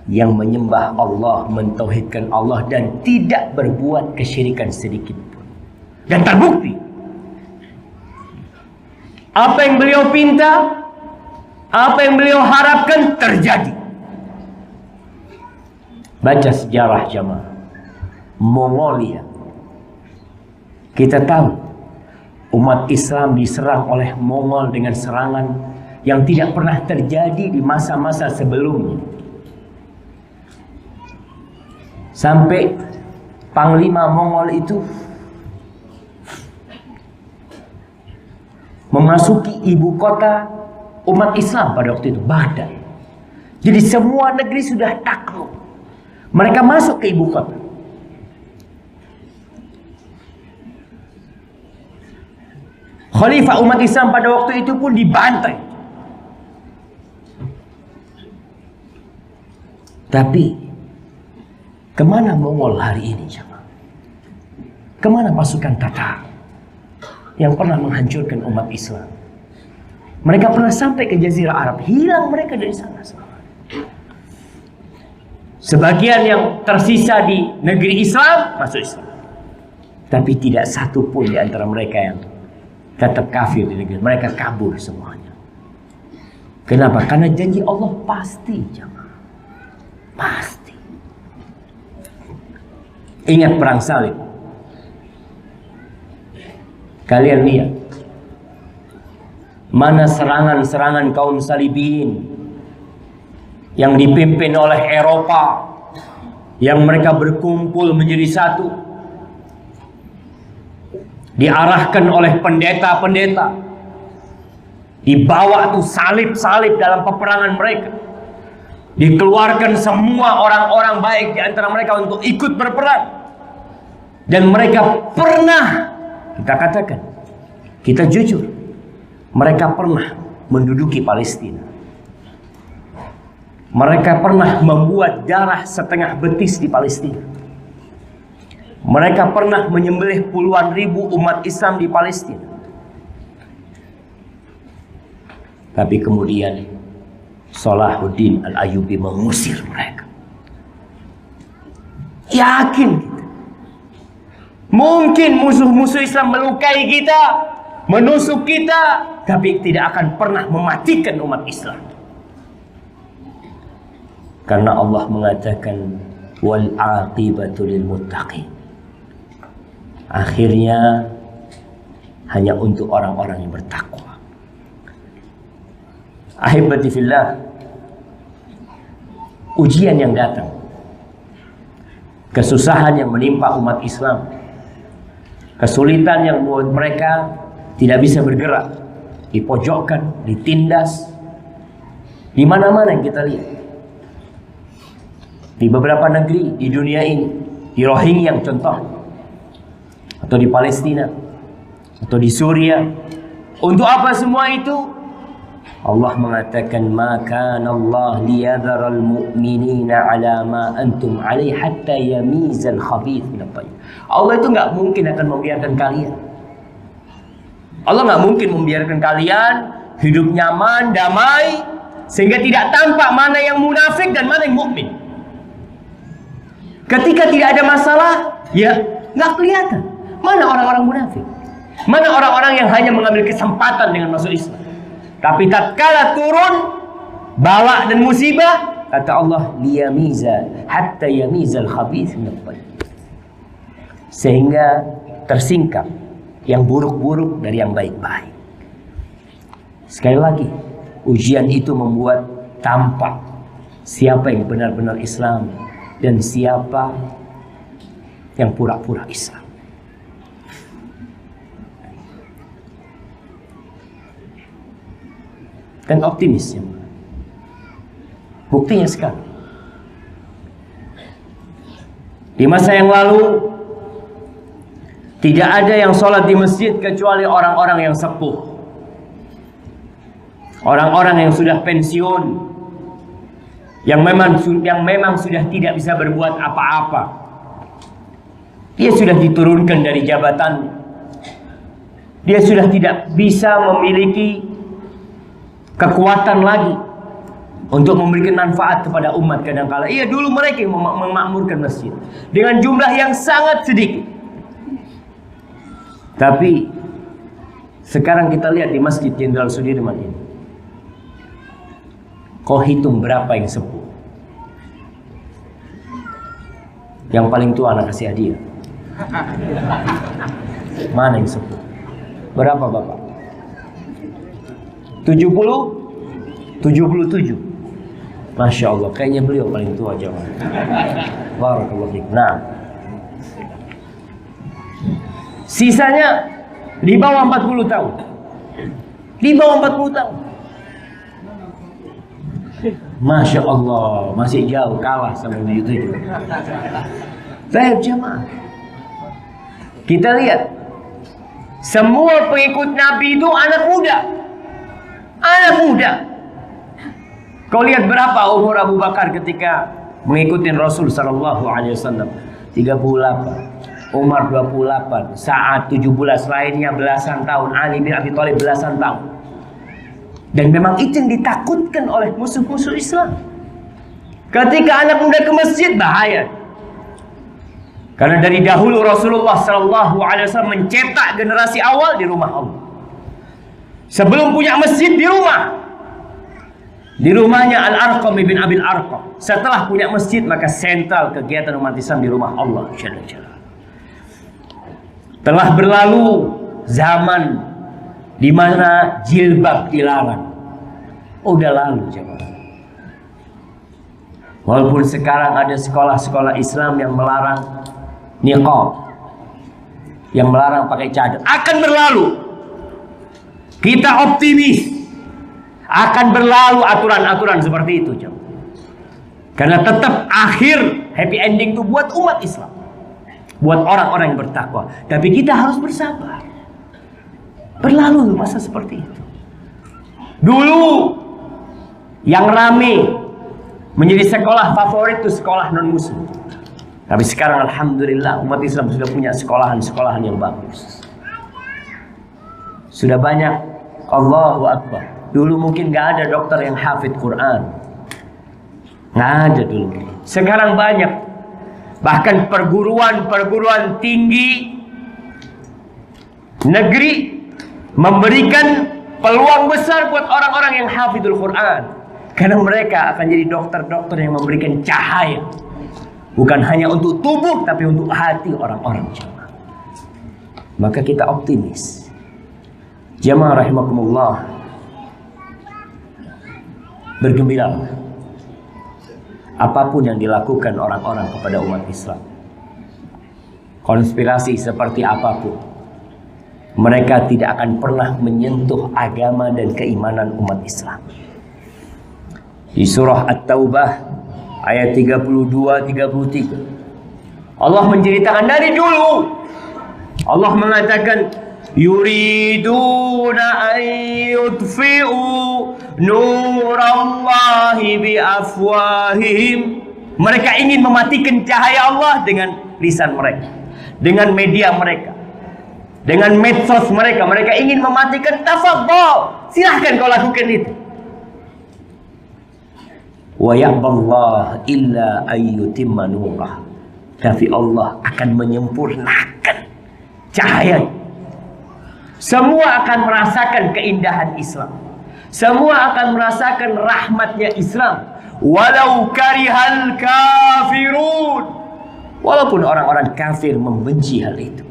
yang menyembah Allah, mentauhidkan Allah dan tidak berbuat kesyirikan sedikit pun. Dan terbukti apa yang beliau pinta, apa yang beliau harapkan terjadi. Baca sejarah jamaah Mongolia. Kita tahu umat Islam diserang oleh Mongol dengan serangan yang tidak pernah terjadi di masa-masa sebelumnya. Sampai panglima Mongol itu memasuki ibu kota umat Islam pada waktu itu, Baghdad. Jadi semua negeri sudah takluk. Mereka masuk ke ibu kota. Khalifah umat Islam pada waktu itu pun dibantai. Tapi kemana Mongol hari ini jemaah? Kemana pasukan Tatar yang pernah menghancurkan umat Islam? Mereka pernah sampai ke Jazirah Arab, hilang mereka dari sana. Sebagian yang tersisa di negeri Islam masuk Islam, tapi tidak satu pun di antara mereka yang tetap kafir di negeri. Mereka kabur semuanya. Kenapa? Karena janji Allah pasti, jemaah. Pasti. Ingat perang salib. Kalian lihat mana serangan-serangan kaum salibiyin yang dipimpin oleh Eropa, yang mereka berkumpul menjadi satu, diarahkan oleh pendeta-pendeta, dibawa tuh salib-salib dalam peperangan mereka, dikeluarkan semua orang-orang baik di antara mereka untuk ikut berperang, dan mereka pernah, kita katakan, kita jujur, mereka pernah menduduki Palestina. Mereka pernah membuat darah setengah betis di Palestina. Mereka pernah menyembelih puluhan ribu umat Islam di Palestina. Tapi kemudian Salahuddin Al-Ayyubi mengusir mereka. Yakin kita. Mungkin musuh-musuh Islam melukai kita, menusuk kita, tapi tidak akan pernah mematikan umat Islam. Karena Allah mengatakan wal aqibatu lil muttaqin. Akhirnya hanya untuk orang-orang yang bertakwa. Ahibati fillah, ujian yang datang, kesusahan yang menimpa umat Islam, kesulitan yang membuat mereka tidak bisa bergerak, dipojokkan, ditindas, di mana-mana yang kita lihat. Di beberapa negeri di dunia ini, di Rohingya contoh, atau di Palestina, atau di Suriah. Untuk apa semua itu? Allah mengatakan, "Maka Allah liyadharal mu'minina 'ala ma antum 'alaihi hatta yamizal khabith min at-tayyib." Allah itu nggak mungkin akan membiarkan kalian. Allah nggak mungkin membiarkan kalian hidup nyaman, damai, sehingga tidak tampak mana yang munafik dan mana yang mukmin. Ketika tidak ada masalah, ya nggak kelihatan mana orang-orang munafik, mana orang-orang yang hanya mengambil kesempatan dengan masuk Islam. Tapi tatkala turun bala dan musibah, kata Allah, liyamiza hatta yamizal khabith min at-tayyib, sehingga tersingkap yang buruk-buruk dari yang baik-baik. Sekali lagi, ujian itu membuat tampak siapa yang benar-benar Islam dan siapa yang pura-pura Islam. Dan optimis ya. Buktinya sekarang, di masa yang lalu tidak ada yang sholat di masjid kecuali orang-orang yang sepuh, orang-orang yang sudah pensiun, yang memang sudah tidak bisa berbuat apa-apa. Dia sudah diturunkan dari jabatan, dia sudah tidak bisa memiliki kekuatan lagi untuk memberikan manfaat kepada umat. Kadangkala iya, dulu mereka yang memakmurkan masjid dengan jumlah yang sangat sedikit. Tapi sekarang kita lihat di Masjid Jenderal Sudirman ini, kau hitung berapa yang sepuh. Yang paling tua anak kasih hadiah. Mana yang sepuh? Berapa Bapak? 70? 77. Masya Allah, kayaknya beliau paling tua jamaah. Barakallahu fiik. Nah, sisanya di bawah 40 tahun. Di bawah 40 tahun. Masya Allah, masih jauh, kalah sama 77. Baik jamaah, kita lihat semua pengikut Nabi itu anak muda. Anak muda. Kau lihat berapa umur Abu Bakar ketika mengikuti Rasul sallallahu alaihi wasallam? 38. Umar 28, Sa'ad 17, lainnya belasan tahun, Ali bin Abi Thalib belasan tahun. Dan memang itu yang ditakutkan oleh musuh-musuh Islam. Ketika anak muda ke masjid, bahaya. Karena dari dahulu Rasulullah sallallahu alaihi wasallam mencetak generasi awal di rumah Allah. Sebelum punya masjid di rumah, Di rumahnya Al-Arqam bin Abil Arqam. Setelah punya masjid, maka sentral kegiatan umat Islam di rumah Allah Jalla Jalla. Telah berlalu zaman di mana jilbab dilarang. Udah lalu jemaah. Walaupun sekarang ada sekolah-sekolah Islam yang melarang niqab, yang melarang pakai cadar, akan berlalu. Kita optimis akan berlalu aturan-aturan seperti itu, jemaah. Karena tetap akhir happy ending itu buat umat Islam, buat orang-orang yang bertakwa. Tapi kita harus bersabar. Berlalu masa seperti itu. Dulu yang rame menjadi sekolah favorit itu sekolah non-muslim. Tapi sekarang alhamdulillah umat Islam sudah punya sekolahan-sekolahan yang bagus. Sudah banyak, Allahu Akbar. Dulu mungkin gak ada dokter yang hafidh Quran. Gak ada dulu. Sekarang banyak. Bahkan perguruan-perguruan tinggi negeri memberikan peluang besar buat orang-orang yang hafidhul Quran. Karena mereka akan jadi dokter-dokter yang memberikan cahaya. Bukan hanya untuk tubuh, tapi untuk hati orang-orang. Maka kita optimis. Jamaah rahimakumullah, bergembiralah. Apapun yang dilakukan orang-orang kepada umat Islam, konspirasi seperti apapun, mereka tidak akan pernah menyentuh agama dan keimanan umat Islam. Di surah At-Taubah ayat 32-33 Allah menceritakan dari dulu. Allah mengatakan, yuriduna an yutfi'u nurallahi biafwahihim. Mereka ingin mematikan cahaya Allah dengan lisan mereka, dengan media mereka, dengan medsos mereka. Mereka ingin mematikan. Tafadhal, silahkan kau lakukan itu. Wa ya'ballah illa ayyutimma nurah. Tapi Allah akan menyempurnakan cahaya. Semua akan merasakan keindahan Islam. Semua akan merasakan rahmatnya Islam. Walau karihal kafirun. Walaupun orang-orang kafir membenci hal itu.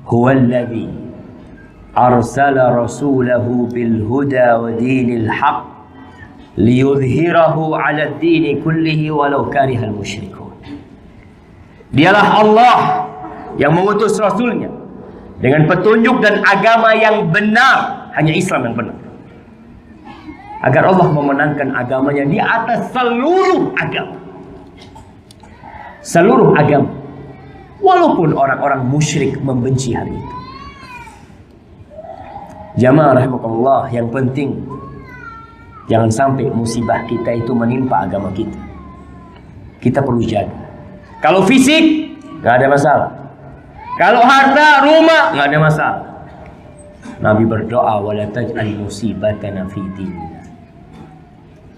Huwallazi arsala rasulahu bil huda wa dinil haqq liyudhhirahu 'ala ad-dini kullihi walau karihal musyrikun. Dialah Allah yang mengutus rasulnya dengan petunjuk dan agama yang benar, hanya Islam yang benar, agar Allah memenangkan agamanya di atas seluruh agama. Seluruh agama, walaupun orang-orang musyrik membenci hal itu. Jamaah rahimakumullah, yang penting jangan sampai musibah kita itu menimpa agama kita. Kita perlu jaga. Kalau fisik gak ada masalah, kalau harta, rumah, nggak ada masalah. Nabi berdoa, wala taj'al musibatana fi dinina.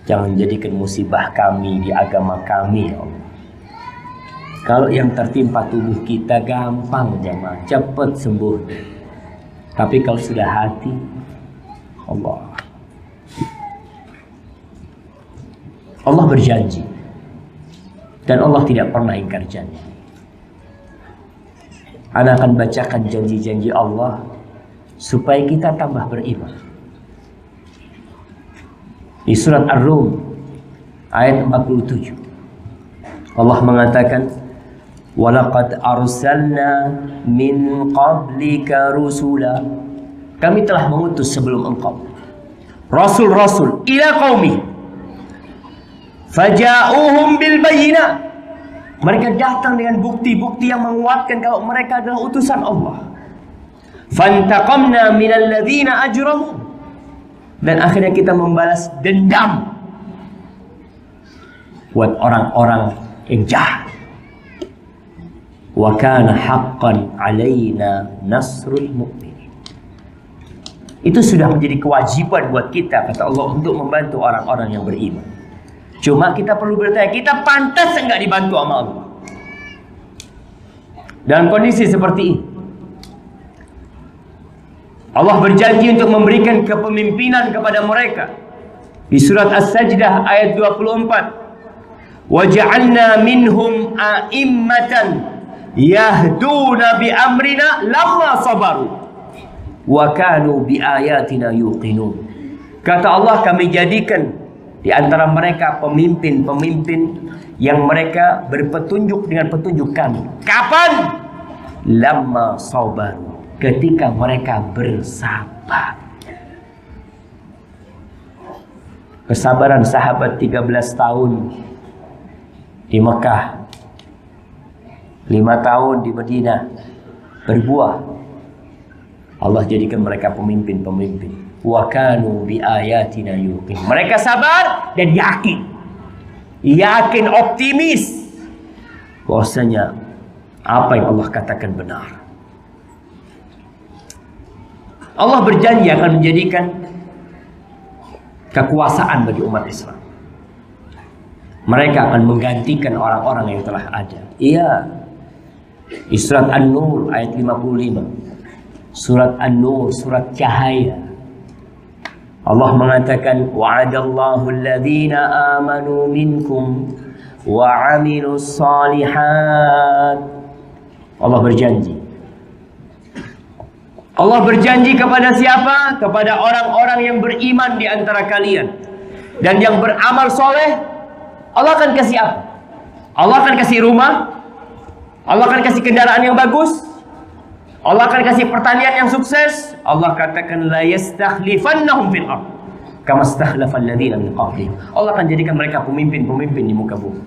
Jangan jadikan musibah kami di agama kami, ya Allah. Kalau yang tertimpa tubuh kita gampang jemaah, cepat sembuh. Tapi kalau sudah hati, Allah berjanji, dan Allah tidak pernah ingkar janji. Ana akan bacakan janji-janji Allah supaya kita tambah beriman. Di surat Ar-Rum ayat 47 Allah mengatakan, walaqad arsalna min qablika rusula. Kami telah mengutus sebelum engkau rasul-rasul ila qaumi faja'uhum bil bayyinat. Mereka datang dengan bukti-bukti yang menguatkan kalau mereka adalah utusan Allah. Fantaqamna minal ladzina ajramu. Dan akhirnya kita membalas dendam buat orang-orang yang jahat. Wa kana haqqan 'alaina nasrul mu'minin. Itu sudah menjadi kewajiban buat kita, kata Allah, untuk membantu orang-orang yang beriman. Cuma kita perlu bertanya, kita pantas enggak dibantu sama Allah? Dalam kondisi seperti ini, Allah berjanji untuk memberikan kepemimpinan kepada mereka Di surat As-Sajdah ayat 24. Waja'alna minhum a'immatan yahduna bi amrina lamma sabaru wa kanu bi ayatina yuqinun. Kata Allah, kami jadikan di antara mereka pemimpin-pemimpin yang mereka berpetunjuk dengan petunjuk kami. Kapan? Lamma sabaru, ketika mereka bersabar. Kesabaran sahabat 13 tahun di Mekah, 5 tahun di Madinah, berbuah. Allah jadikan mereka pemimpin-pemimpin. Wa kanu bi ayatina yuqin. Mereka sabar dan yakin. Yakin, optimis bahwasanya apa yang Allah katakan benar. Allah berjanji akan menjadikan kekuasaan bagi umat Islam. Mereka akan menggantikan orang-orang yang telah ada. Iya. Di surat An-Nur ayat 55. Surat An-Nur, surat cahaya. Allah mengatakan, wa'adallahu alladhina amanu minkum wa 'amilus shalihat. Allah berjanji. Allah berjanji kepada siapa? Kepada orang-orang yang beriman di antara kalian dan yang beramal soleh. Allah akan kasih apa? Allah akan kasih rumah. Allah akan kasih kendaraan yang bagus. Allah akan kasih pertanian yang sukses. Allah katakan la yastakhlifannahum fil ardh kama stakhlafal ladzina min qablihim. Allah akan jadikan mereka pemimpin-pemimpin di muka bumi.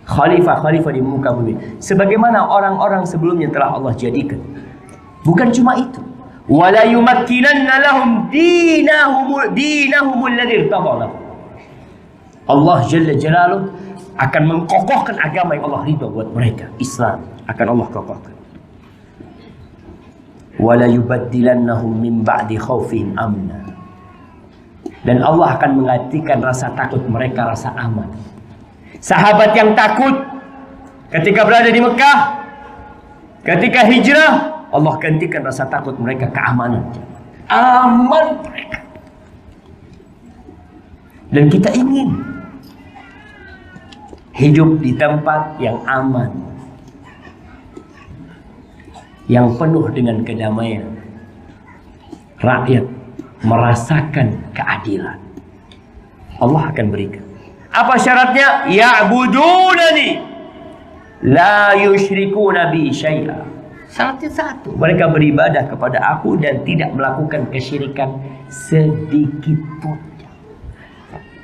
Khalifah-khalifah di muka bumi. Sebagaimana orang-orang sebelumnya telah Allah jadikan. Bukan cuma itu. Wala yumakkinanna lahum dinahum alladzi irtadha lahum. Allah Jalla Jalaluhu akan mengkokohkan agama yang Allah ridha buat mereka. Islam akan Allah kokohkan. Wala yubaddilannahum min ba'di khaufihim amna. Dan Allah akan menggantikan rasa takut mereka rasa aman. Sahabat yang takut ketika berada di Mekah, ketika hijrah, Allah gantikan rasa takut mereka keamanan. Aman mereka. Dan kita ingin hidup di tempat yang aman, yang penuh dengan kedamaian. Rakyat merasakan keadilan. Allah akan berikan. Apa syaratnya? Ya'budunani la yusyrikuna bi syai'a. Syaratnya satu, mereka beribadah kepada aku dan tidak melakukan kesyirikan sedikit pun.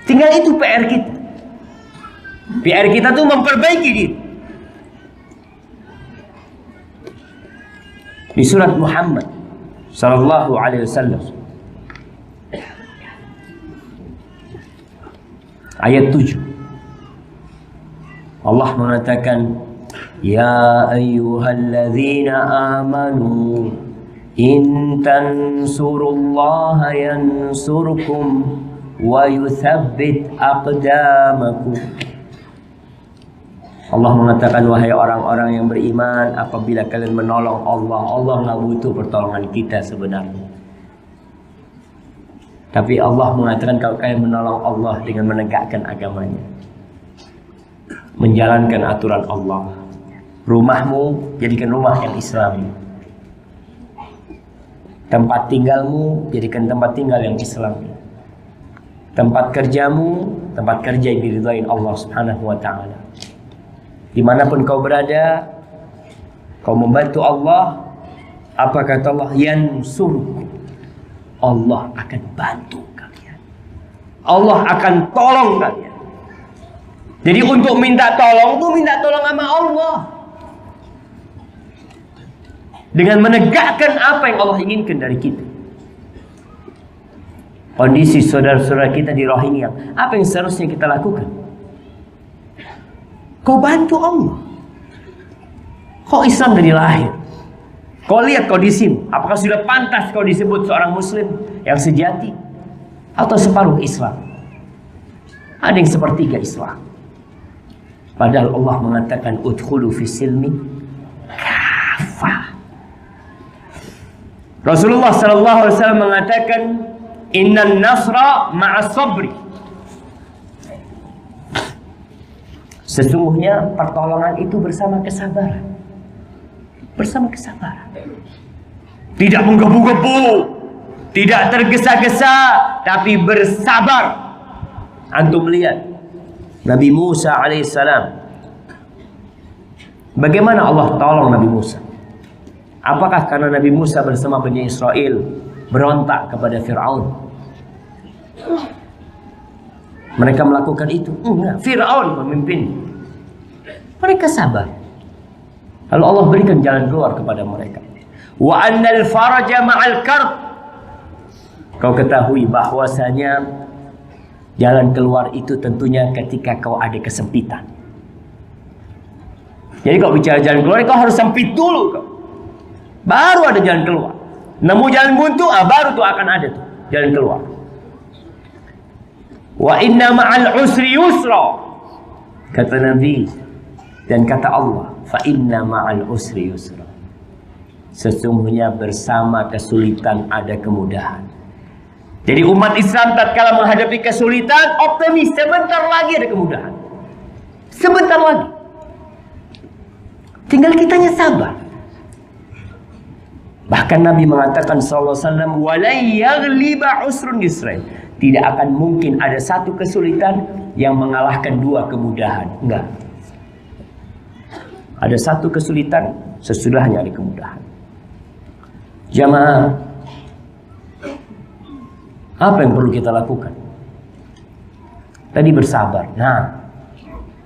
Tinggal itu PR kita. PR kita tuh memperbaiki diri. Di surat Muhammad sallallahu alaihi wasallam ayat 7 Allah mengatakan, ya ayyuhalladzina amanu in tansurullaha yansurkum wa yuthabbit aqdamakum. Allah mengatakan, wahai orang-orang yang beriman, apabila kalian menolong Allah, Allah nggak butuh pertolongan kita sebenarnya. Tapi Allah mengatakan kalau kalian menolong Allah dengan menegakkan agamanya, menjalankan aturan Allah, rumahmu jadikan rumah yang Islami, tempat tinggalmu jadikan tempat tinggal yang Islami, tempat kerjamu tempat kerja yang diridhain Allah Subhanahu wa ta'ala. Dimanapun kau berada, kau membantu Allah. Apa kata Allah? Yansurku. Allah akan bantu kalian. Allah akan tolong kalian. Jadi untuk minta tolong tuh minta tolong sama Allah, dengan menegakkan apa yang Allah inginkan dari kita. Kondisi saudara-saudara kita di Rohingya, apa yang seharusnya kita lakukan? Kau bantu Allah. Kau Islam dari lahir. Kau lihat kondisimu, apakah sudah pantas kau disebut seorang Muslim yang sejati, atau separuh Islam? Ada yang sepertiga Islam. Padahal Allah mengatakan udkhulu fis silmi kafah. Rasulullah sallallahu alaihi wasallam mengatakan innan nasra ma'as sabri. Sesungguhnya pertolongan itu bersama kesabaran. Bersama kesabaran. Tidak menggebu-gebu, tidak tergesa-gesa, tapi bersabar. Antum lihat Nabi Musa alaihissalam, bagaimana Allah tolong Nabi Musa? Apakah karena Nabi Musa bersama Bani Israel berontak kepada Fir'aun? Mereka melakukan itu? Enggak. Fir'aun pemimpin. Mereka sabar. Lalu Allah berikan jalan keluar kepada mereka. Wa annal faraja ma'al karb. Kau ketahui bahwasanya jalan keluar itu tentunya ketika kau ada kesempitan. Jadi kau bicara jalan keluar, kau harus sempit dulu kau. Baru ada jalan keluar. Nemu jalan buntu, baru tuh akan ada tuh jalan keluar. Wa inna ma'al usri yusra. Kata Nabi dan kata Allah, fa inna ma'al usri yusra. Sesungguhnya bersama kesulitan ada kemudahan. Jadi umat Islam tatkala menghadapi kesulitan, optimis, sebentar lagi ada kemudahan. Sebentar lagi. Tinggal kitanya sabar. Bahkan Nabi mengatakan sallallahu alaihi wasallam, "Wala yaghliba usrun yusrain." Tidak akan mungkin ada satu kesulitan yang mengalahkan dua kemudahan. Enggak. Ada satu kesulitan, sesudahnya ada kemudahan. Jamaah, apa yang perlu kita lakukan? Tadi bersabar,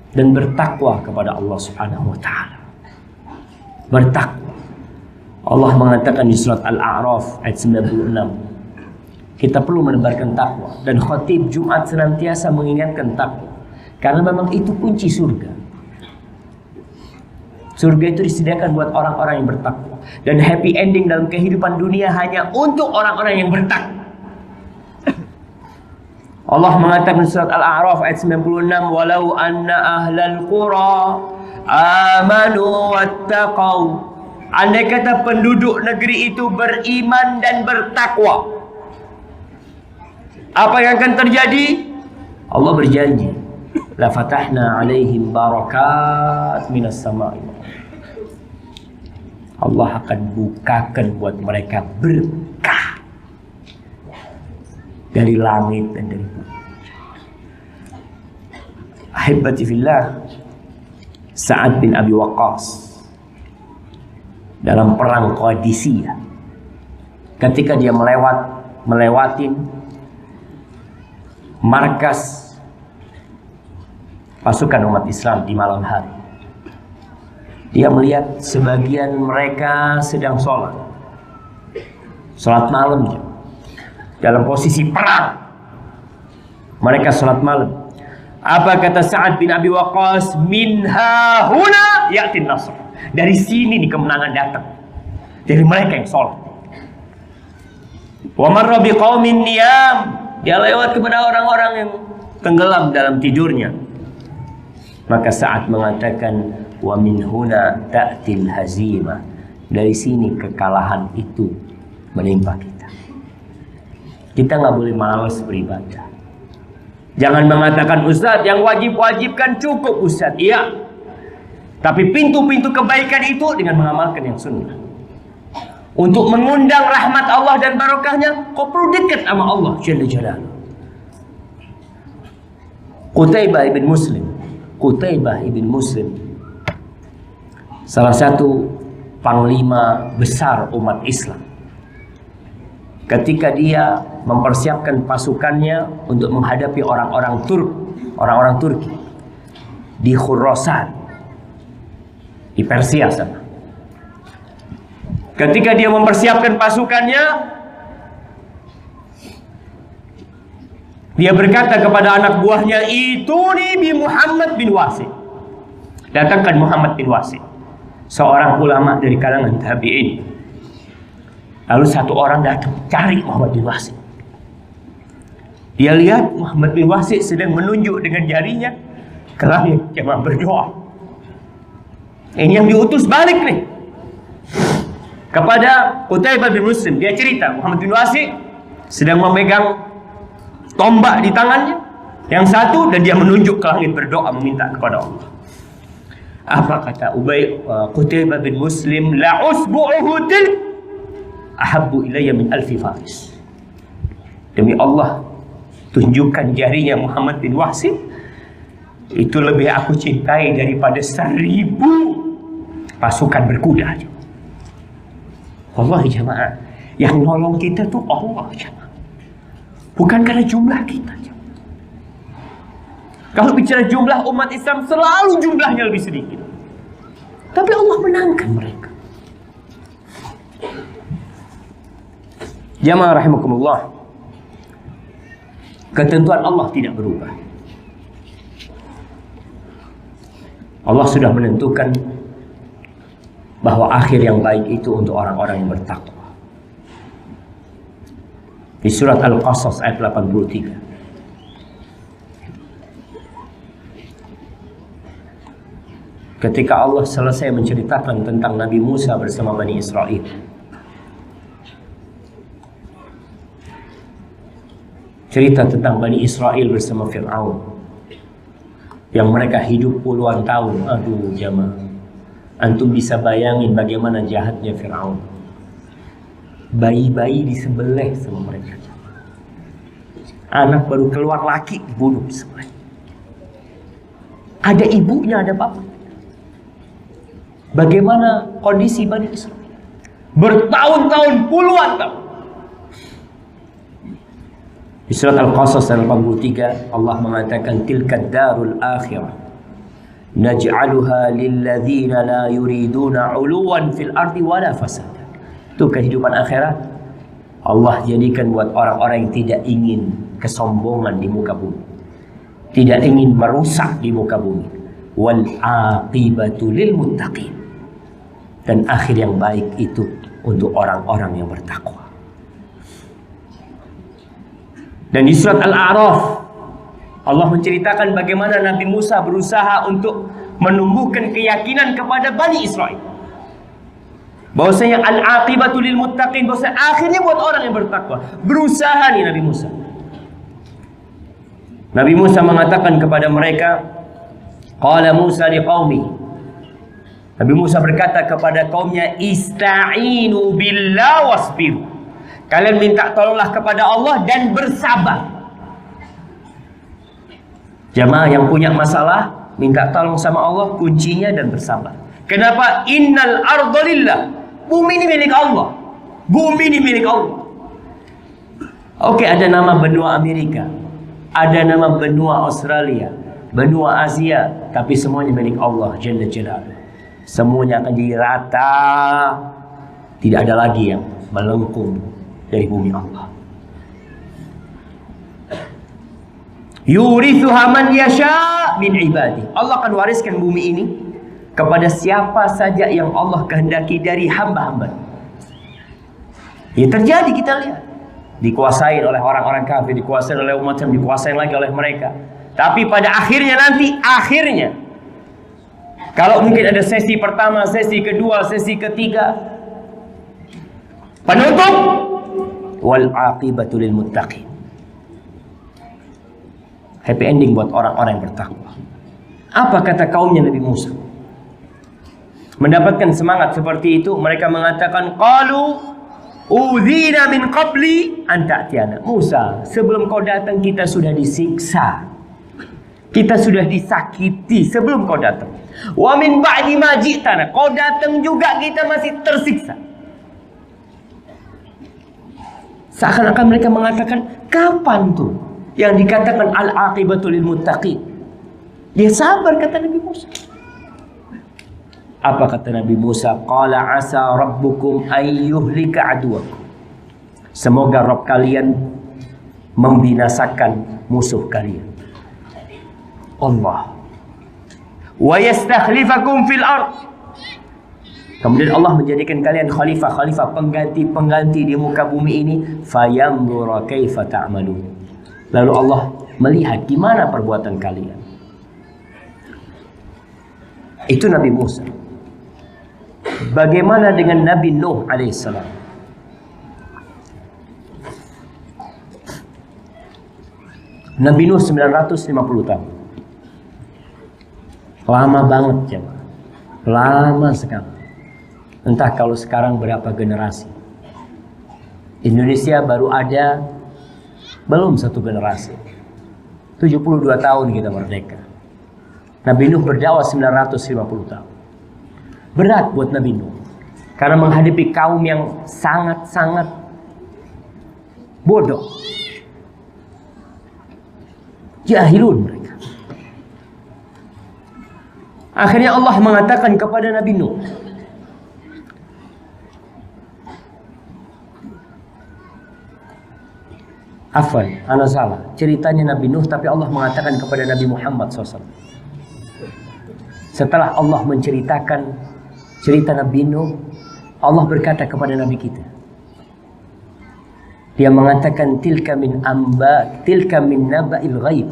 dan bertakwa kepada Allah Subhanahu wa taala. Bertakwa. Allah mengatakan di surat Al-A'raf ayat 96, kita perlu menebarkan takwa, dan khatib Jumat senantiasa mengingatkan takwa, karena memang itu kunci surga. Surga itu disediakan buat orang-orang yang bertakwa, dan happy ending dalam kehidupan dunia hanya untuk orang-orang yang bertakwa. Allah mengatakan surat Al-A'raf ayat 96, walau anna ahlal qura amanu wattaqau. Andai kata penduduk negeri itu beriman dan bertakwa, apa yang akan terjadi? Allah berjanji, la fatahna alaihim barakat minas sama'i. Allah akan bukakan buat mereka berkah dari langit dan dari bumi. Ahibati fillah, Sa'ad bin Abi Waqqas dalam perang Qadisiyah, ketika dia melewatin markas pasukan umat Islam di malam hari, dia melihat sebagian mereka sedang sholat malam dalam posisi perang. Mereka sholat malam. Apa kata Sa'ad bin Abi Waqqas? Minha huna ya'tin nasr. Dari sini nih kemenangan datang. Dari mereka yang sholat. Wa marra biqaumin niyam. Dia lewat kepada orang-orang yang tenggelam dalam tidurnya. Maka Sa'ad mengatakan, wa min huna ta'til hazimah. Dari sini kekalahan itu menimpa kita. Kita nggak boleh malas beribadah. Jangan mengatakan, Ustaz, yang wajib-wajibkan cukup, Ustaz. Iya. Tapi pintu-pintu kebaikan itu dengan mengamalkan yang sunnah. Untuk mengundang rahmat Allah dan barokahnya, kau perlu dekat sama Allah Jalla Jalaluhu. Qutaibah ibn Muslim, salah satu panglima besar umat Islam, ketika dia mempersiapkan pasukannya untuk menghadapi orang-orang Turki di Khurasan, di Persia sana. Ketika dia mempersiapkan pasukannya, dia berkata kepada anak buahnya, "Ituni bi Muhammad bin Wasi." Datangkan Muhammad bin Wasi, seorang ulama dari kalangan tabi'in. Lalu satu orang datang cari Muhammad bin Wasi. Dia lihat Muhammad bin Wasi sedang menunjuk dengan jarinya ke langit, jemaah berdoa. Ini yang diutus balik nih kepada Qutaibah bin Muslim. Dia cerita Muhammad bin Wasi sedang memegang tombak di tangannya, Yang satu, dan dia menunjuk ke langit berdoa meminta kepada Allah. Apa kata Qutaybah bin Muslim? La usbu'uhu til ahabbu ilayya min alfi faris. Demi Allah, tunjukkan jarinya Muhammad bin Wahsin itu lebih aku cintai daripada 1000 pasukan berkuda. Wallahi jemaah, yang nolong kita tuh Allah jemaah, bukan karena jumlah kita jemaah. Kalau bicara jumlah umat Islam, selalu jumlahnya lebih sedikit, tapi Allah menangkan mereka. Jamaah rahimakumullah, ketentuan Allah tidak berubah. Allah sudah menentukan bahwa akhir yang baik itu untuk orang-orang yang bertakwa. Di surat Al-Qasas ayat 83. Ketika Allah selesai menceritakan tentang Nabi Musa bersama Bani Israel, cerita tentang Bani Israel bersama Fir'aun, yang mereka hidup puluhan tahun. Aduh jamaah, antum bisa bayangin bagaimana jahatnya Fir'aun. Bayi-bayi disembelih sama mereka. Anak baru keluar laki dibunuh disembelih. Ada ibunya, ada bapak. Bagaimana kondisi Bani Israel? Bertahun-tahun, puluhan tahun. Di surat Al-Qasas 83 Allah mengatakan tilka darul akhirah naj'aluha lilladzina la yuriduna 'uluwan fil ardi wala fasada. Itu kehidupan akhirat Allah jadikan buat orang-orang yang tidak ingin kesombongan di muka bumi, tidak ingin merusak di muka bumi. Wal aqibatu lil muttaqin. Dan akhir yang baik itu untuk orang-orang yang bertakwa. Dan di surat Al-A'raf Allah menceritakan bagaimana Nabi Musa berusaha untuk menumbuhkan keyakinan kepada Bani Israel, bahwasanya al-aqibatu lil muttaqin, bahwasanya akhirnya buat orang yang bertakwa. Berusaha nih Nabi Musa. Nabi Musa mengatakan kepada mereka, qala Musa liqaumi, Nabi Musa berkata kepada kaumnya, ista'inu billah wasbiru. Kalian minta tolonglah kepada Allah dan bersabar. Jamaah yang punya masalah, minta tolong sama Allah, kuncinya dan bersabar. Kenapa? Innal arda lillah. Bumi ini milik Allah. Bumi ini milik Allah. Oke, ada nama benua Amerika, ada nama benua Australia, benua Asia, tapi semuanya milik Allah Jalla Jalaluhu. Semuanya akan jadi rata. Tidak ada lagi yang melengkung dari bumi Allah. Yurithuha man yasha min ibadi. Allah akan wariskan bumi ini kepada siapa saja yang Allah kehendaki dari hamba-hamba. Ini terjadi, kita lihat. Dikuasai oleh orang-orang kafir, dikuasai oleh umat Islam, dikuasai lagi oleh mereka. Tapi pada akhirnya nanti, kalau mungkin ada sesi pertama, sesi kedua, sesi ketiga, penutup, wal aqibatu lil muttaqin. Happy ending buat orang-orang yang bertakwa. Apa kata kaumnya Nabi Musa? Mendapatkan semangat seperti itu, mereka mengatakan, qalu udzina min qabli an ta'tiyana. Musa, sebelum kau datang kita sudah disiksa, kita sudah disakiti sebelum kau datang. Wa min ba'di ma ji'tana, kau datang juga kita masih tersiksa. Seakan-akan mereka mengatakan, kapan tuh yang dikatakan al-aqibatu lil muttaqin? Ya sabar, kata Nabi Musa. Apa kata Nabi Musa? Qala asa rabbukum ayyuhlika aduwakum. Semoga Rabb kalian membinasakan musuh kalian. Allah. Wa yastakhlifakum fil ard. Kemudian Allah menjadikan kalian khalifah-khalifah, pengganti-pengganti di muka bumi ini. Fayanzura kaifa ta'malun. Lalu Allah melihat gimana perbuatan kalian. Itu Nabi Musa. Bagaimana dengan Nabi Nuh alaihissalam? Nabi Nuh 950 tahun. Lama banget jemaah. Lama sekali. Entah kalau sekarang berapa generasi. Indonesia baru ada belum satu generasi. 72 tahun kita merdeka. Nabi Nuh berdakwah 950 tahun. Berat buat Nabi Nuh. Karena menghadapi kaum yang sangat-sangat bodoh. Jahilun mereka. Akhirnya Allah mengatakan kepada Nabi Nuh, afwan, ana salah. Ceritanya Nabi Nuh, tapi Allah mengatakan kepada Nabi Muhammad SAW. Setelah Allah menceritakan cerita Nabi Nuh, Allah berkata kepada Nabi kita. Dia mengatakan tilka min naba'il ghaib.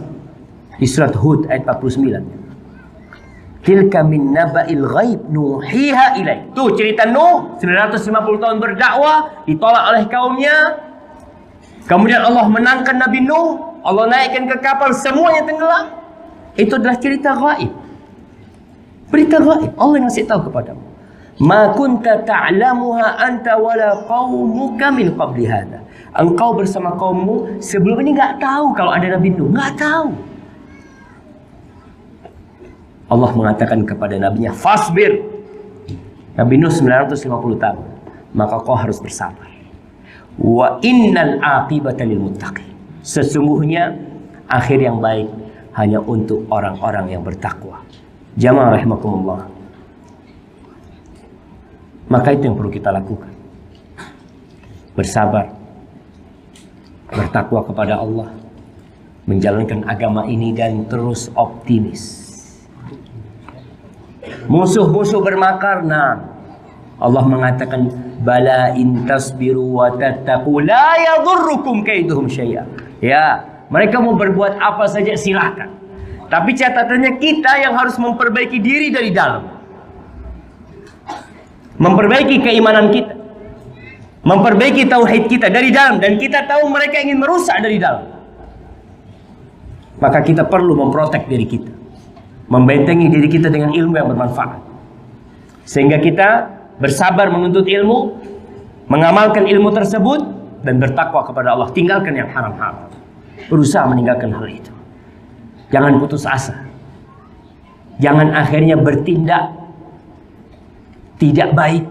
Di surat Hud ayat 49. Tilka min naba'il ghaib nuhiha ilaik. Tuh cerita Nuh 950 tahun berdakwah, ditolak oleh kaumnya. Kemudian Allah menangkan Nabi Nuh, Allah naikkan ke kapal, semuanya tenggelam. Itu adalah cerita gaib. Berita gaib, Allah yang ngasih tahu kepadamu. Ma kunta ta'lamuha anta wala qaumuka min qabli hadha. Engkau bersama kaummu sebelum ini enggak tahu kalau ada Nabi Nuh, enggak tahu. Allah mengatakan kepada nabinya, fasbir. Nabi Nuh 950 tahun, maka kau harus bersabar. Wa innal aqibata lil muttaqin. Sesungguhnya akhir yang baik hanya untuk orang-orang yang bertakwa. Jamaah rahimakumullah. Maka itu yang perlu kita lakukan. Bersabar, bertakwa kepada Allah, menjalankan agama ini dan terus optimis. Musuh-musuh bermakar, nah Allah mengatakan bala in tasbiru wa tattaqu la yadhurrukum kaiduhum syai'a. Ya, mereka mau berbuat apa saja silakan. Tapi catatannya kita yang harus memperbaiki diri dari dalam. Memperbaiki keimanan kita. Memperbaiki tauhid kita dari dalam. Dan kita tahu mereka ingin merusak dari dalam. Maka kita perlu memprotek diri kita. Membentengi diri kita dengan ilmu yang bermanfaat. Sehingga kita bersabar menuntut ilmu, mengamalkan ilmu tersebut, dan bertakwa kepada Allah. Tinggalkan yang haram-haram. Berusaha meninggalkan hal itu. Jangan putus asa. Jangan akhirnya bertindak tidak baik,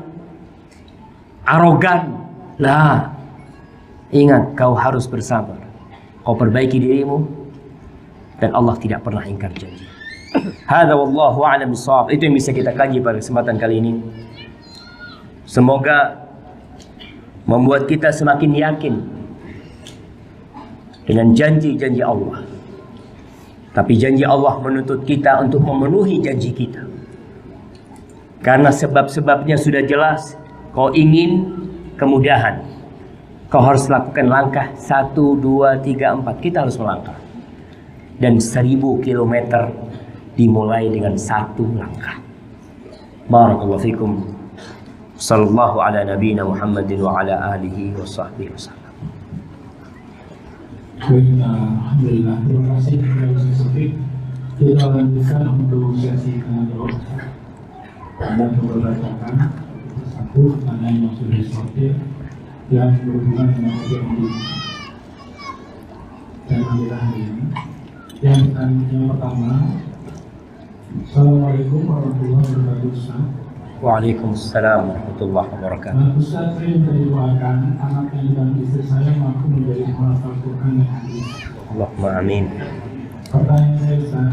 arogan. Lah, ingat kau harus bersabar. Kau perbaiki dirimu, dan Allah tidak pernah ingkar janji. Hadza wallahu a'lam bissawab. Itu yang bisa kita kaji pada kesempatan kali ini. Semoga membuat kita semakin yakin dengan janji-janji Allah. Tapi janji Allah menuntut kita untuk memenuhi janji kita. Karena sebab-sebabnya sudah jelas. Kau ingin kemudahan, kau harus lakukan langkah 1, 2, 3, 4. Kita harus melangkah. Dan 1000 kilometer dimulai dengan 1 langkah. Barakallahu fikum. Sallallahu ala nabiyina Muhammadin wa ala alihi wa sahbihi wasallam. Alhamdulillah, terima kasih kepada Ustaz Sofiq. Kita lanjutkan untuk sesi tanya jawab. Anda membacakan satu pertanyaan yang sudah disortir yang berhubungan dengan bagian ini. Dan alhamdulillah hari ini. Yang pertama, Assalamualaikum warahmatullahi wabarakatuh. Ustaz. Waalaikumsalam warahmatullahi wabarakatuh. Ustaz, saya minta didoakan anak dan istri saya mampu menjadi penghafal Quran dan hadis. Allahumma amin. Pertanyaan saya, Ustaz,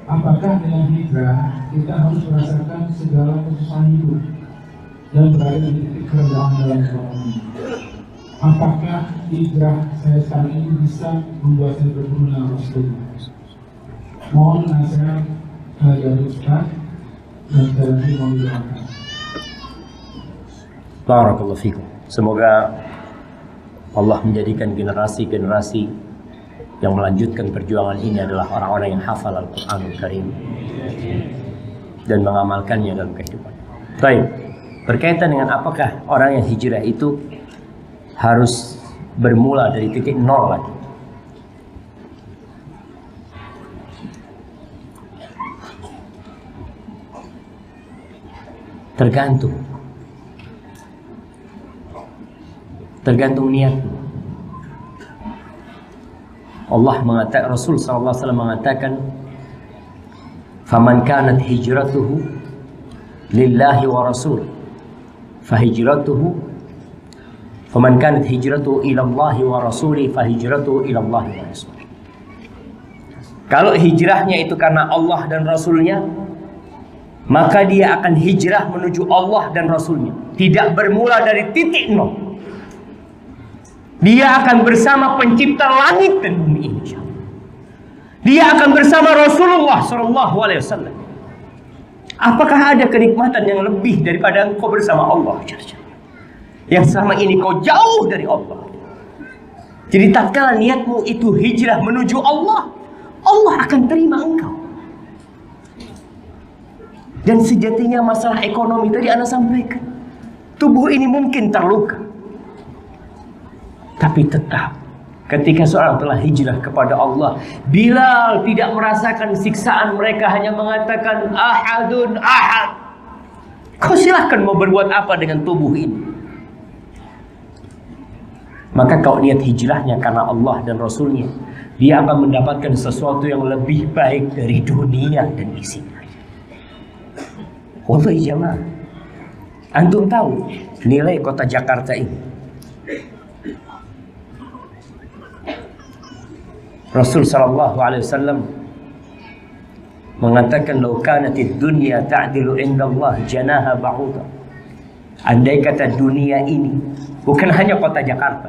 apakah dengan hijrah kita harus merasakan segala kesusahan hidup dan berada di titik keredahan dalam ekonomi? Apakah hijrah saya sekarang ini bisa membuat saya bertemu dengan Rasulullah? Mohon nasihat dari Ustaz. Barakallahu fikum. Semoga Allah menjadikan generasi-generasi yang melanjutkan perjuangan ini adalah orang-orang yang hafal Al-Quranul Karim dan mengamalkannya dalam kehidupan. Baik, berkaitan dengan apakah orang yang hijrah itu harus bermula dari titik nol lagi. Tergantung niatmu. Allah mengatakan, Rasul sallallahu alaihi wasallam mengatakan, "Faman kanat hijratuhu lillahi wa rasul, faman kanat hijratuhu ila Allah wa rasuli, fahijratuhu ila Allah wa rasul." Kalau hijrahnya itu karena Allah dan Rasulnya, maka dia akan hijrah menuju Allah dan Rasulnya. Tidak bermula dari titik nol. Dia akan bersama pencipta langit dan bumi ini. Dia akan bersama Rasulullah SAW. Apakah ada kenikmatan yang lebih daripada engkau bersama Allah? Yang selama ini kau jauh dari Allah. Jadi tatkala niatmu itu hijrah menuju Allah, Allah akan terima engkau. Dan sejatinya masalah ekonomi tadi Anda sampaikan, tubuh ini mungkin terluka, tapi tetap ketika seorang telah hijrah kepada Allah, Bilal tidak merasakan siksaan mereka, hanya mengatakan ahadun ahad. Kau silahkan mau berbuat apa dengan tubuh ini. Maka kau niat hijrahnya karena Allah dan Rasulnya, dia akan mendapatkan sesuatu yang lebih baik dari dunia dan isinya. Wallahi jamaah, antum tahu nilai kota Jakarta ini? Rasul sallallahu alaihi wasallam mengatakan, "Lau kanatid dunya ta'dilu indallah janaha ba'udah." Andai kata dunia ini bukan hanya kota Jakarta,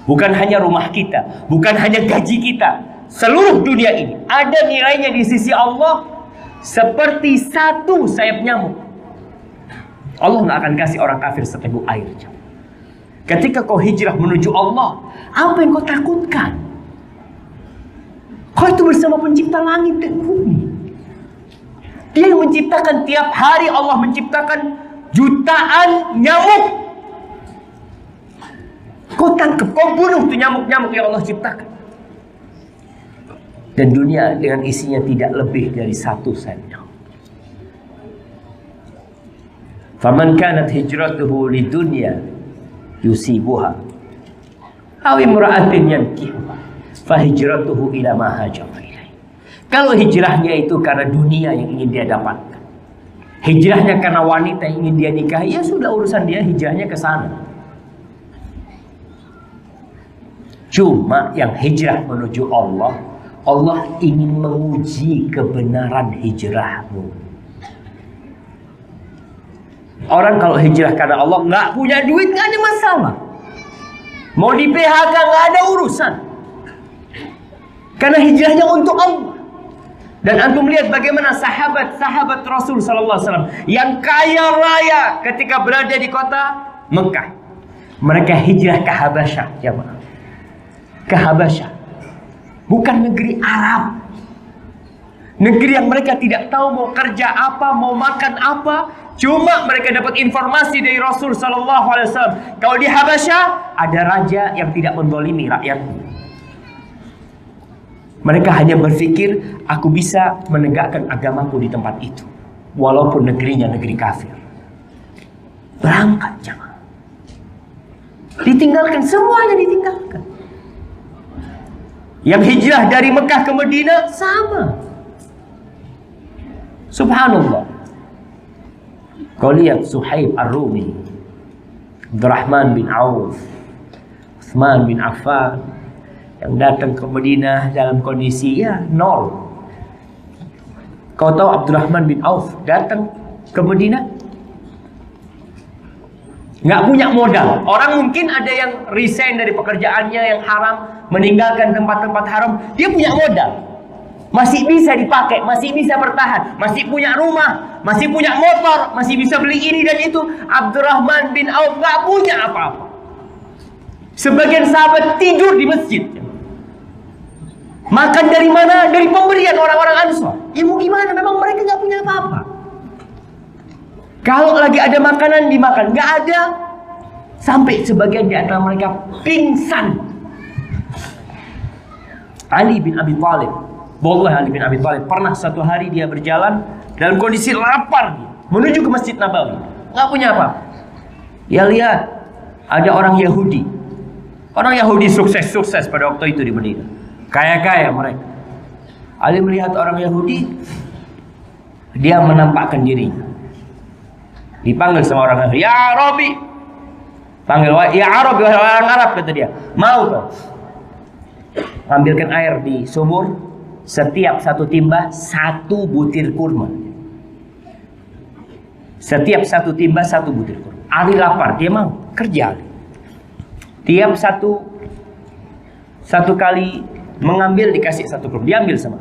bukan hanya rumah kita, bukan hanya gaji kita, seluruh dunia ini ada nilainya di sisi Allah seperti satu sayap nyamuk. Allah nggak akan kasih orang kafir seteguk air. Ketika kau hijrah menuju Allah, apa yang kau takutkan? Kau itu bersama pencipta langit dan bumi. Dia yang menciptakan, tiap hari Allah menciptakan jutaan nyamuk. Kau tangkap, kau bunuh tuh nyamuk-nyamuk yang Allah ciptakan. Dan dunia dengan isinya tidak lebih dari satu sayap. Faman kanat hijratuhu lidunya yusibuha aw imra'atin yankihuha fahijratuhu ila ma hajara ilaih. Kalau hijrahnya itu karena dunia yang ingin dia dapatkan, hijrahnya karena wanita yang ingin dia nikahi, ya sudah urusan dia, hijrahnya ke sana. Cuma yang hijrah menuju Allah, Allah ingin menguji kebenaran hijrahmu. Orang kalau hijrah karena Allah, nggak punya duit, nggak ada masalah. Mau di PHK nggak ada urusan. Karena hijrahnya untuk Allah. Dan antum lihat bagaimana sahabat-sahabat Rasul sallallahu alaihi wasallam yang kaya raya ketika berada di kota Mekah, mereka hijrah ke Habasyah, ya Pak. Ke Habasyah. Bukan negeri Arab. Negeri yang mereka tidak tahu mau kerja apa, mau makan apa. Cuma mereka dapat informasi dari Rasul sallallahu alaihi wasallam, kalau di Habasyah ada raja yang tidak menzalimi rakyatnya. Mereka hanya berpikir, aku bisa menegakkan agamaku di tempat itu, walaupun negerinya negeri kafir. Berangkat jemaah. Ditinggalkan, semuanya ditinggalkan. Yang hijrah dari Mekah ke Madinah sama. Subhanallah. Kau lihat Suhaib Ar-Rumi, Abdurrahman bin Auf, Utsman bin Affan yang datang ke Madinah dalam kondisi nol. Kau tahu Abdurrahman bin Auf datang ke Madinah nggak punya modal. Orang mungkin ada yang resign dari pekerjaannya yang haram, meninggalkan tempat-tempat haram, dia punya modal. Masih bisa dipakai, masih bisa bertahan, masih punya rumah, masih punya motor, masih bisa beli ini dan itu. Abdurrahman bin Auf gak punya apa-apa. Sebagian sahabat tidur di masjid. Makan dari mana? Dari pemberian orang-orang Ansor. Ya mau gimana, memang mereka gak punya apa-apa. Kalau lagi ada makanan dimakan, gak ada. Sampai sebagian di antara mereka pingsan. Ali bin Abi Thalib, Wallahi Ali bin Abi Thalib pernah satu hari dia berjalan dalam kondisi lapar menuju ke Masjid Nabawi. nggak punya apa. Ya lihat, ada orang Yahudi. Orang Yahudi sukses pada waktu itu di Madinah. Kaya-kaya mereka. Ali melihat orang Yahudi, dia menampakkan dirinya. Dipanggil sama orang Yahudi, ya Arabi. Panggil, ya Arabi, orang Arab, kata dia. Mau kau ambilkan air di sumur, setiap satu timba 1 butir kurma. Setiap satu timba 1 butir kurma. Ali lapar, dia mau kerja. Tiap satu kali mengambil dikasih 1 kurma, diambil sama.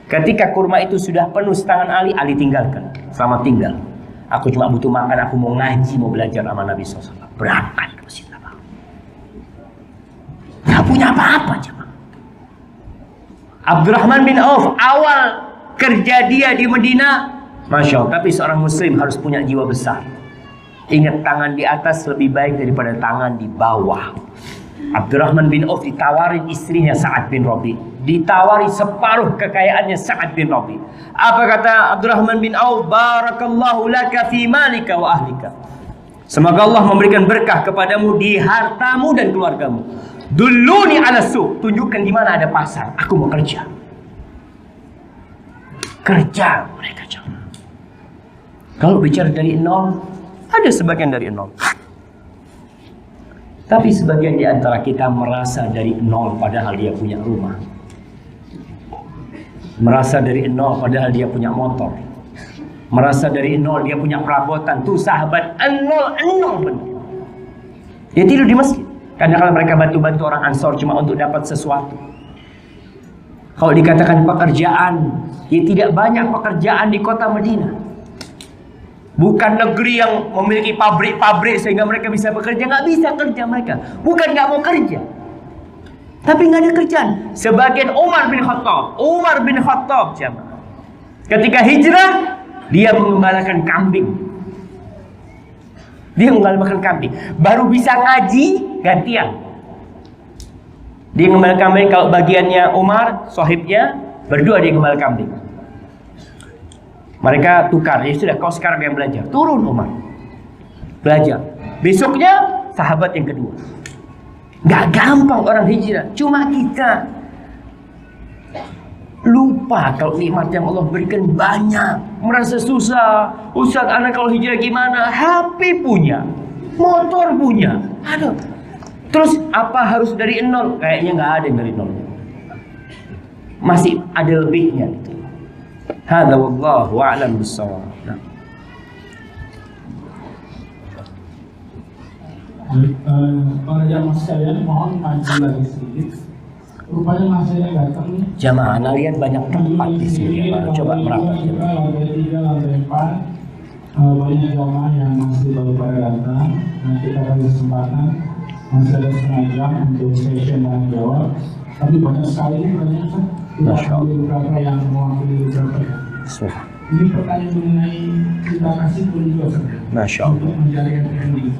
Ketika kurma itu sudah penuh setangan Ali tinggalkan. Selamat tinggal. Aku cuma butuh makan, aku mau ngaji, mau belajar sama Nabi SAW. Berangkat ke Masjid Nabawi. Gak punya apa-apa jemaah. Abdurrahman bin Auf, awal kerja dia di Madinah, Masya Allah, tapi seorang muslim harus punya jiwa besar. Ingat, tangan di atas lebih baik daripada tangan di bawah. Abdurrahman bin Auf ditawarin istrinya Sa'ad bin Rabi, ditawari separuh kekayaannya Sa'ad bin Rabi. Apa kata Abdurrahman bin Auf? Barakallahu laka fi malika wa ahlika. Semoga Allah memberikan berkah kepadamu di hartamu dan keluargamu. Dulluni ala suq, tunjukkan di mana ada pasar, aku mau kerja. Kerja mereka jangan. Kalau bicara dari nol, ada sebagian dari nol. Tapi sebagian di antara kita merasa dari nol padahal dia punya rumah. Merasa dari nol padahal dia punya motor. Merasa dari nol dia punya perabotan. Tuh sahabat nol benar. Dia tidur di masjid. Karena kalau mereka bantu orang Ansor cuma untuk dapat sesuatu. Kalau dikatakan pekerjaan, ya tidak banyak pekerjaan di kota Madinah. Bukan negeri yang memiliki pabrik-pabrik sehingga mereka bisa bekerja. Nggak bisa kerja mereka. Bukan nggak mau kerja, tapi nggak ada kerjaan. Sebagian Umar bin Khattab jamaah, ketika hijrah dia mengembalakan kambing. Baru bisa ngaji gantian. Dia ngembalakan kambing. Kalau bagiannya Umar, sahibnya, berdua dia ngembalakan kambing. Mereka tukar, ya sudah kau sekarang yang belajar. Turun Umar, belajar. Besoknya sahabat yang kedua. Gak gampang orang hijrah. Cuma kita lupa kalau nikmat yang Allah berikan banyak. Merasa susah. Ustaz, anak kalau hijrah gimana? HP punya, motor punya. Aduh. Terus apa harus dari nol? Kayaknya gak ada yang dari nol. Masih ada lebihnya gitu. Hadza wallahu a'lam bissawab. Para jamaah sekalian, mohon maju lagi sedikit. Rupanya masanya datang nih. Jamaah, anda lihat banyak tempat di sini. Coba merapat. Lantai 3, lantai 4. Banyak jamaah yang masih baru pada datang. Nah, kita kasih kesempatan. Masih ada setengah jam untuk session dan jawab. Tapi banyak sekali ternyata. Kita ambil beberapa yang mewakili beberapa ya. Ini pertanyaan mengenai kita kasih pun juga saja. Masya Allah. Untuk menjalankan teknologi.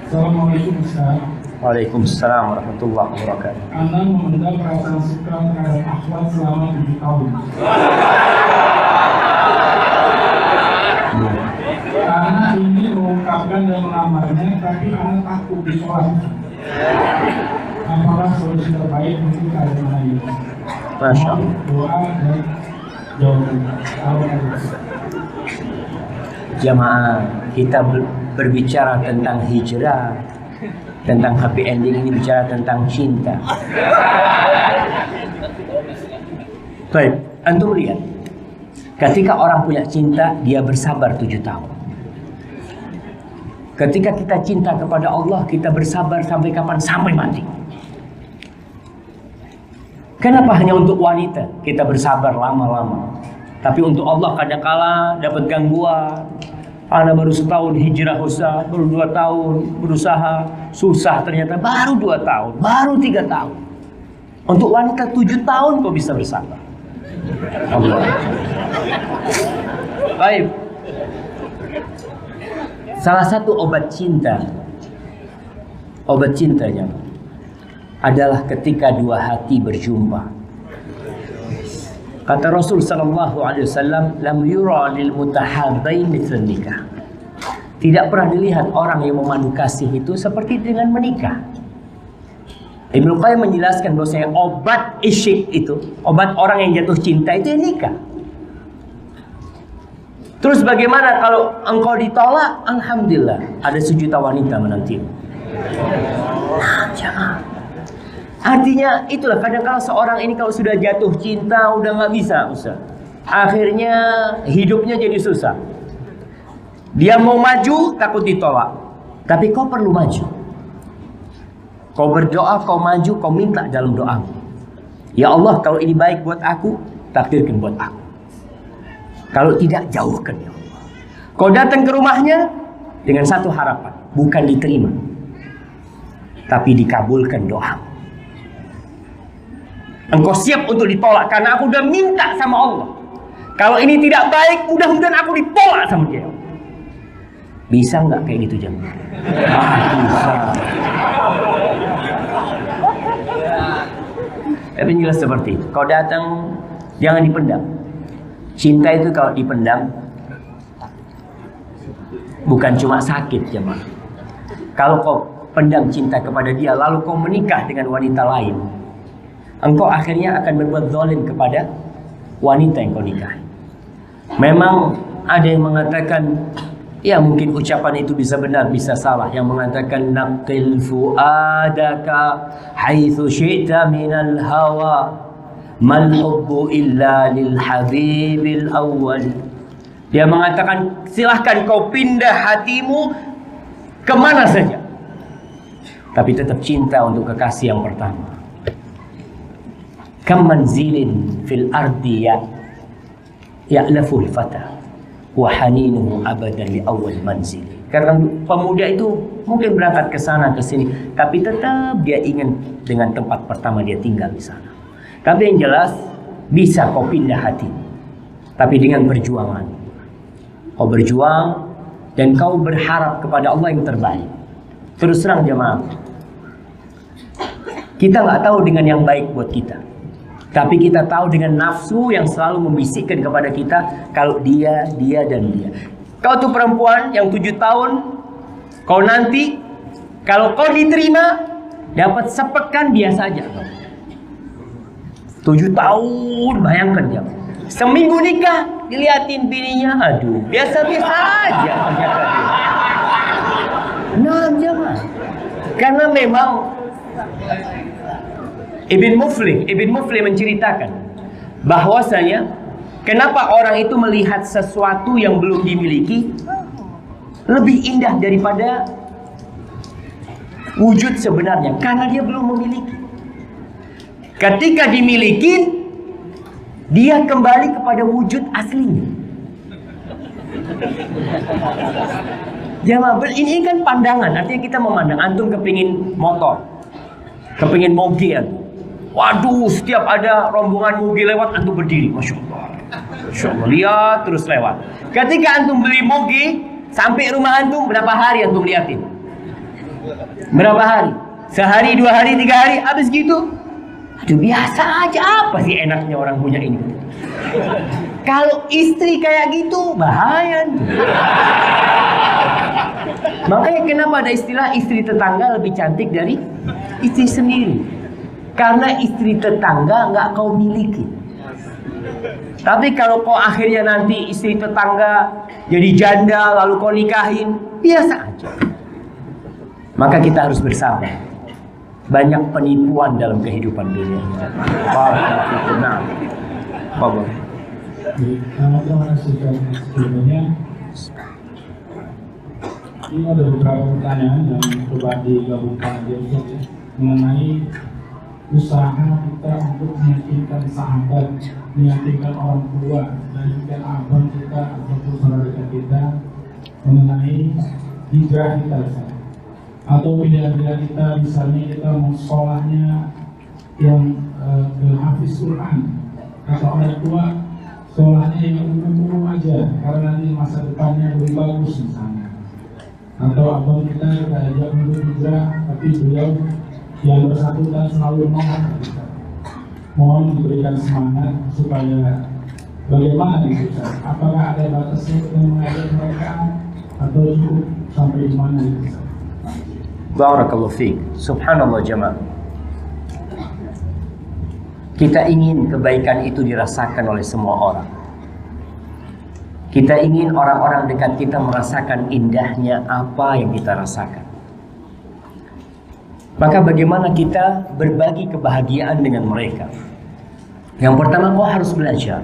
Assalamualaikum Ustaz. Waalaikumsalam warahmatullahi wabarakatuh. Anda memendam perasaan suka terhadap akhwat selama 7 tahun. Karena ingin mengungkapkan dan melamarnya, tapi Anda takut ditolak. Apakah solusi terbaik untuk keadaan ini? Masya Allah. Doa dan jawaban. Jamaah, kita berbicara tentang hijrah, tentang happy ending, ini bicara tentang cinta. Baik, antum lihat, ketika orang punya cinta, dia bersabar 7 tahun. Ketika kita cinta kepada Allah, kita bersabar sampai kapan? Sampai mati. Kenapa hanya untuk wanita kita bersabar lama-lama? Tapi untuk Allah kadangkala dapat gangguan. Ana baru setahun hijrah Ustaz, baru 2 tahun berusaha, susah ternyata baru 2 tahun, baru 3 tahun. Untuk wanita 7 tahun kok bisa bersabar. Allah. Baik. Salah satu obat cintanya adalah ketika dua hati berjumpa. Kata Rasul sallallahu alaihi wasallam, lam yura lil mutahabbain mithl nikah. Tidak pernah dilihat orang yang memandu kasih itu seperti dengan menikah. Ibnu Qayyim menjelaskan bahwasanya obat isyik itu, obat orang yang jatuh cinta itu ya nikah. Terus bagaimana kalau engkau ditolak? Alhamdulillah, ada sejuta wanita menantimu. Nah, jangan. Artinya itulah, kadang-kadang seorang ini kalau sudah jatuh cinta udah nggak bisa, Ustaz. Akhirnya hidupnya jadi susah. Dia mau maju takut ditolak. Tapi kau perlu maju. Kau berdoa, kau maju, kau minta dalam doa. Ya Allah, kalau ini baik buat aku, takdirkan buat aku. Kalau tidak, jauhkan ya Allah. Kau datang ke rumahnya dengan satu harapan, bukan diterima, tapi dikabulkan doa. Engkau siap untuk ditolak karena aku udah minta sama Allah. Kalau ini tidak baik, mudah-mudahan aku ditolak sama dia. Bisa nggak kayak gitu jemaah? Bisa. Tapi jelas seperti itu. Kau datang, jangan dipendam. Cinta itu kalau dipendam, bukan cuma sakit jemaah. Kalau kau pendam cinta kepada dia, lalu kau menikah dengan wanita lain, engkau akhirnya akan berbuat zalim kepada wanita yang kau nikahi. Memang ada yang mengatakan, ya mungkin ucapan itu bisa benar, bisa salah. Yang mengatakan naqil fuadaka haitsu syi'ta minal hawa mal hubbu illa lil habibil awwal. Dia mengatakan silahkan kau pindah hatimu kemana saja, tapi tetap cinta untuk kekasih yang pertama. Kam manzilin fil ardi ya'laful fata wa haninuhu abadan li awal manzil. Karena pemuda itu mungkin berangkat ke sana ke sini, tapi tetap dia ingin dengan tempat pertama dia tinggal di sana. Tapi yang jelas bisa kau pindah hati, tapi dengan perjuangan. Kau berjuang dan kau berharap kepada Allah yang terbaik. Terus terang jemaah, kita nggak tahu dengan yang baik buat kita. Tapi kita tahu dengan nafsu yang selalu membisikkan kepada kita kalau dia, dan dia. Kau tuh perempuan yang 7 tahun, kau nanti kalau kau diterima dapat sepekan biasa aja. 7 tahun, bayangkan ya. Seminggu nikah, diliatin bininya, aduh, biasa-biasa aja ternyata dia. Nah, jangan. Karena memang Ibn Muflih menceritakan bahwasanya kenapa orang itu melihat sesuatu yang belum dimiliki lebih indah daripada wujud sebenarnya, karena dia belum memiliki. Ketika dimiliki, dia kembali kepada wujud aslinya. Jamaah, ini kan pandangan, artinya kita memandang. Antum kepingin motor, kepingin mobil. Waduh, setiap ada rombongan mobil lewat, antum berdiri, Masya Allah. Masya Allah, lihat terus lewat. Ketika antum beli mobil, sampai rumah antum, berapa hari antum liatin? Berapa hari? Sehari, 2 hari, 3 hari, habis gitu. Aduh, biasa aja, apa sih enaknya orang punya ini? Kalau istri kayak gitu, bahaya. Makanya kenapa ada istilah istri tetangga lebih cantik dari istri sendiri? Karena istri tetangga nggak kau miliki. Tapi kalau kau akhirnya nanti istri tetangga jadi janda lalu kau nikahin, biasa aja. Maka kita harus bersabar. Banyak penipuan dalam kehidupan dunia. Nah, Bapak. Terima kasih sebelumnya. Ini ada beberapa pertanyaan yang coba digabungkan mengenai usaha kita untuk meyakinkan sahabat, meyakinkan orang tua, dan juga abang kita ataupun saudara kita mengenai hijrah kita, atau pilihan-pilihan kita. Misalnya kita mau sekolahnya yang ke hafiz Quran, kata orang tua sekolahnya yang umum aja karena nanti masa depannya lebih bagus misalnya. Atau abang kita ajak untuk hijrah, tapi beliau yang bersangkutan selalu menolak kita. mohon diberikan semangat supaya bagaimana itu Ustaz? Apakah ada batasnya kita mengajak mereka atau cukup sampai di mana itu Ustaz? Barakallahu fiik. Subhanallah jemaah. Kita ingin kebaikan itu dirasakan oleh semua orang. Kita ingin orang-orang dekat kita merasakan indahnya apa yang kita rasakan. Maka bagaimana kita berbagi kebahagiaan dengan mereka? Yang pertama, kau harus belajar.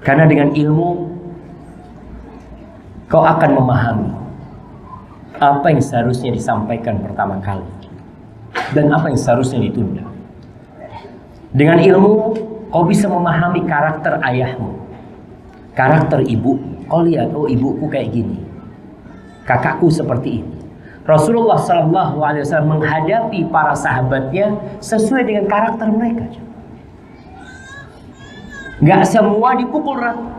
Karena dengan ilmu kau akan memahami apa yang seharusnya disampaikan pertama kali dan apa yang seharusnya ditunda. Dengan ilmu kau bisa memahami karakter ayahmu, karakter ibu. Kau lihat, oh ibuku kayak gini, kakakku seperti ini. Rasulullah SAW menghadapi para sahabatnya sesuai dengan karakter mereka. Gak semua dipukul rata.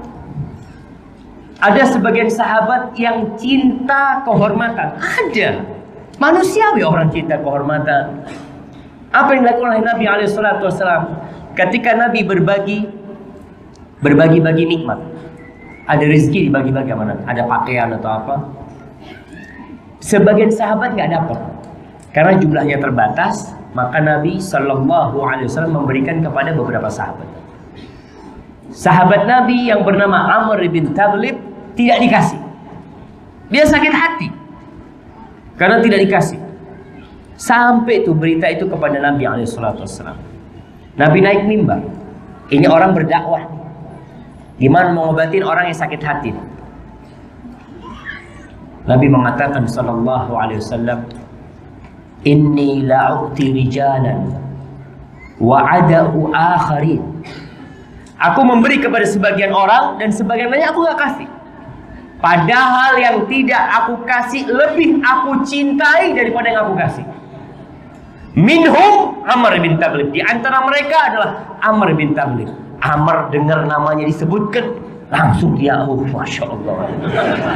Ada sebagian sahabat yang cinta kehormatan. Ada manusiawi orang cinta kehormatan. Apa yang dilakukan oleh Nabi SAW ketika Nabi berbagi nikmat. Ada rezeki dibagi-bagi mana? Ada pakaian atau apa? Sebagian sahabat nggak dapat karena jumlahnya terbatas. Maka Nabi SAW memberikan kepada beberapa sahabat. Sahabat Nabi yang bernama Amr bin Taghlib tidak dikasih. Dia sakit hati karena tidak dikasih. Sampai itu berita itu kepada Nabi SAW. Nabi naik mimbar. Ini orang berdakwah. Gimana mengobatin orang yang sakit hati? Nabi mengatakan sallallahu alaihi wasallam, "Inni la'uti rijalan wa ada'u akharin." Aku memberi kepada sebagian orang dan sebagian lainnya aku gak kasih. Padahal yang tidak aku kasih lebih aku cintai daripada yang aku kasih. Minhum Amr bin Taghlib. Di antara mereka adalah Amr bin Taghlib. Amr dengar namanya disebutkan, langsung dia, oh Masya Allah.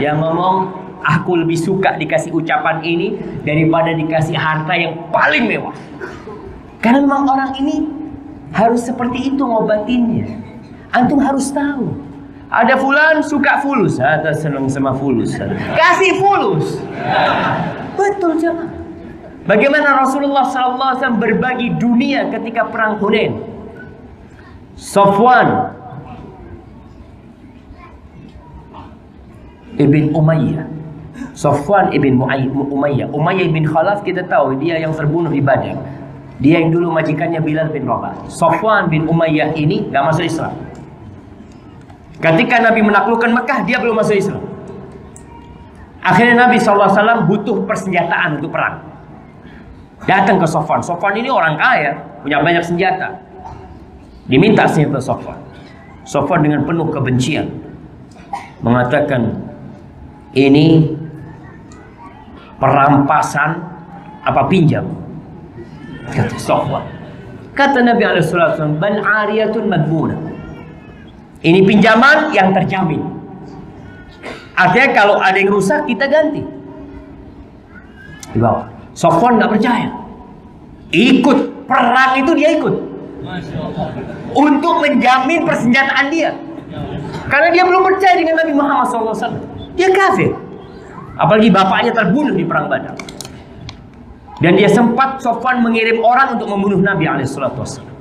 Dia ngomong, aku lebih suka dikasih ucapan ini daripada dikasih harta yang paling mewah. Karena memang orang ini harus seperti itu ngobatinnya. Antum harus tahu. Ada fulan suka fulus, ada senang sama fulus. Kasih fulus. Betul jangan. Bagaimana Rasulullah SAW berbagi dunia ketika perang Hunain. Safwan ibn Umayyah. Safwan ibn Umayyah. Umayyah bin Khalaf kita tahu dia yang terbunuh di Badar. Dia yang dulu majikannya Bilal bin Rabah. Safwan bin Umayyah ini gak masuk Islam. Ketika Nabi menaklukkan Mekah, dia belum masuk Islam. Akhirnya Nabi SAW butuh persenjataan untuk perang. Datang ke Safwan. Safwan ini orang kaya, punya banyak senjata. Diminta senjata Safwan. Safwan dengan penuh kebencian mengatakan, ini perampasan apa pinjam? Kata Safwan. Kata Nabi SAW, bal ariyatun madmunah. Ini pinjaman yang terjamin. Artinya kalau ada yang rusak kita ganti. Di bawah. Safwan nggak percaya. Ikut perang itu dia ikut. Untuk menjamin persenjataan dia. Karena dia belum percaya dengan Nabi Muhammad SAW. Dia kafir. Apalagi bapaknya terbunuh di perang Badar. Dan dia sempat Safwan mengirim orang untuk membunuh Nabi SAW.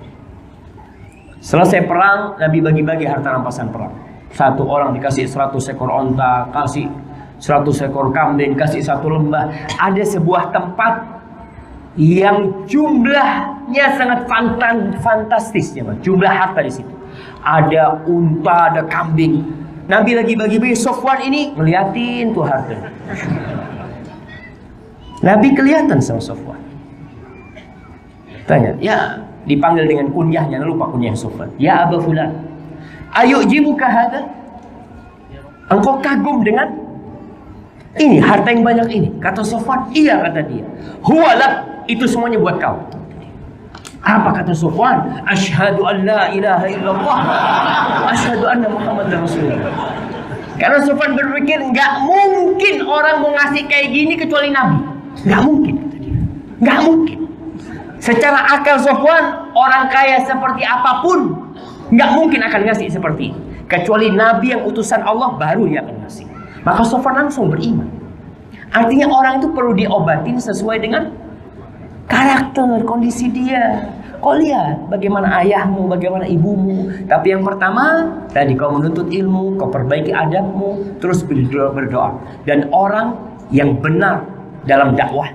Selesai perang, Nabi bagi-bagi harta rampasan perang. Satu orang dikasih 100 ekor onta, kasih 100 ekor kambing, kasih 1 lembah. Ada sebuah tempat yang jumlahnya sangat fantastis ya, jumlah harta di situ. Ada unta, ada kambing. Nabi lagi bagi-bagi, Safwan ini ngeliatin tuh harta. Nabi kelihatan sama Safwan. Tanya, ya dipanggil dengan kunyahnya, lupa kunyah Safwan. Ya Aba Fulan, ayu'jibuka hadza? Engkau kagum dengan ini harta yang banyak ini? Kata Safwan, iya kata dia. Huwalak, itu semuanya buat kau. Apa kata Safwan? Asyhadu an la ilaha illallah, asyhadu anna Muhammadar Rasulullah. Karena Safwan berpikir nggak mungkin orang mau ngasih kayak gini kecuali Nabi. Nggak mungkin, kata dia. Nggak mungkin. Secara akal Sofwan, orang kaya seperti apapun nggak mungkin akan ngasih seperti itu. Kecuali Nabi yang utusan Allah baru dia akan ngasih. Maka Sofwan langsung beriman. Artinya orang itu perlu diobatin sesuai dengan karakter, kondisi dia. Kau lihat bagaimana ayahmu, bagaimana ibumu. Tapi yang pertama, tadi kau menuntut ilmu, kau perbaiki adabmu, terus berdoa. Dan orang yang benar dalam dakwah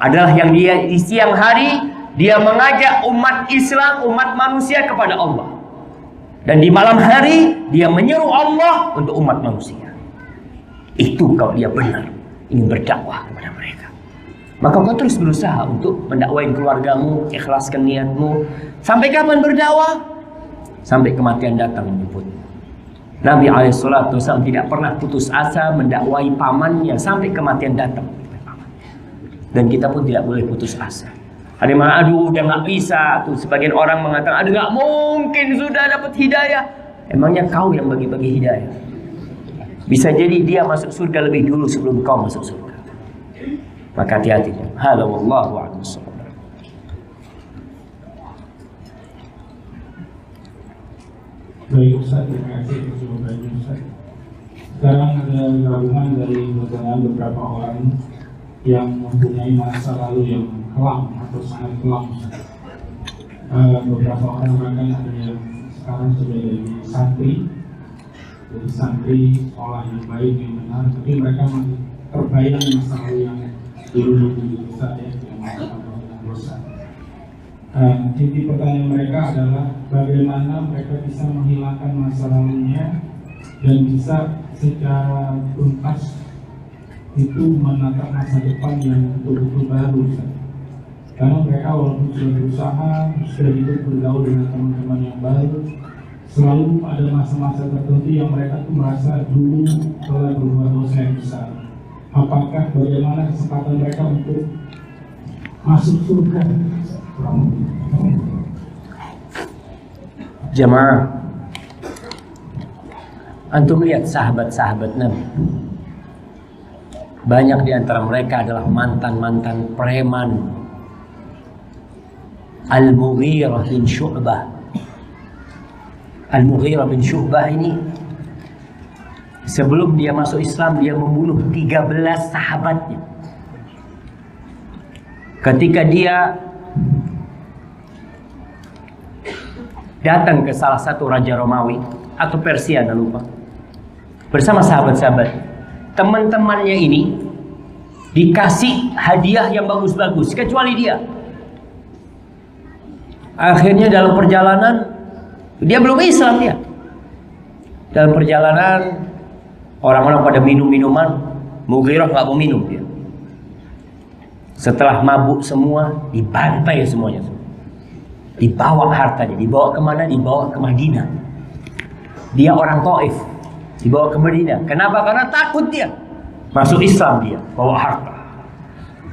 adalah yang dia di siang hari dia mengajak umat Islam, umat manusia kepada Allah. Dan di malam hari dia menyeru Allah untuk umat manusia. Itu kalau dia benar ingin berdakwah kepada mereka. Maka kau terus berusaha untuk mendakwain keluargamu, ikhlaskan niatmu. Sampai kapan berdakwah? Sampai kematian datang menjemput. Nabi SAW tidak pernah putus asa mendakwai pamannya sampai kematian datang. Dan kita pun tidak boleh putus asa. Ada yang mengatakan, aduh udah gak bisa. Tuh, sebagian orang mengatakan, aduh gak mungkin sudah dapat hidayah. Emangnya kau yang bagi-bagi hidayah? Bisa jadi dia masuk surga lebih dulu sebelum kau masuk surga. Maka hati-hati. Hadza wallahu a'lam bissawab. Baik Ustaz, terima kasih atas jawabannya Ustaz. Sekarang ada gabungan dari pertanyaan beberapa orang yang mempunyai masa lalu yang kelam atau sangat kelam. Beberapa orang bahkan ada yang sekarang sudah jadi santri sekolah yang baik yang benar, tapi mereka masih terbayang masa lalu yang dulu dosa ya, yang melakukan dosa. Inti pertanyaan mereka adalah bagaimana mereka bisa menghilangkan masa lalunya dan bisa secara tuntas itu menatap masa depan yang betul-betul baru. Karena mereka walaupun sudah berusaha, sudah hidup bergaul dengan teman-teman yang baru, selalu ada masa-masa tertentu yang mereka tuh merasa dulu telah berbuat dosa yang besar. Apakah bagaimana kesempatan mereka untuk masuk surga? Jemaah, antum lihat sahabat-sahabat Nabi. Banyak di antara mereka adalah mantan-mantan preman. Al-Mughirah bin Syu'bah. Al-Mughirah bin Syu'bah ini sebelum dia masuk Islam dia membunuh 13 sahabatnya. Ketika dia datang ke salah satu raja Romawi atau Persia, jangan lupa, bersama sahabat-sahabat, teman-temannya ini dikasih hadiah yang bagus-bagus, kecuali dia. Akhirnya dalam perjalanan, dia belum Islam dia. Dalam perjalanan orang-orang pada minum minuman, Mughirah nggak mau minum dia. Setelah mabuk semua, dibantai semuanya. Dibawa hartanya, dibawa kemana? Dibawa ke Madinah. Dia orang Taif, dibawa ke Madinah. Kenapa? Karena takut dia masuk Islam, dia bawa harta.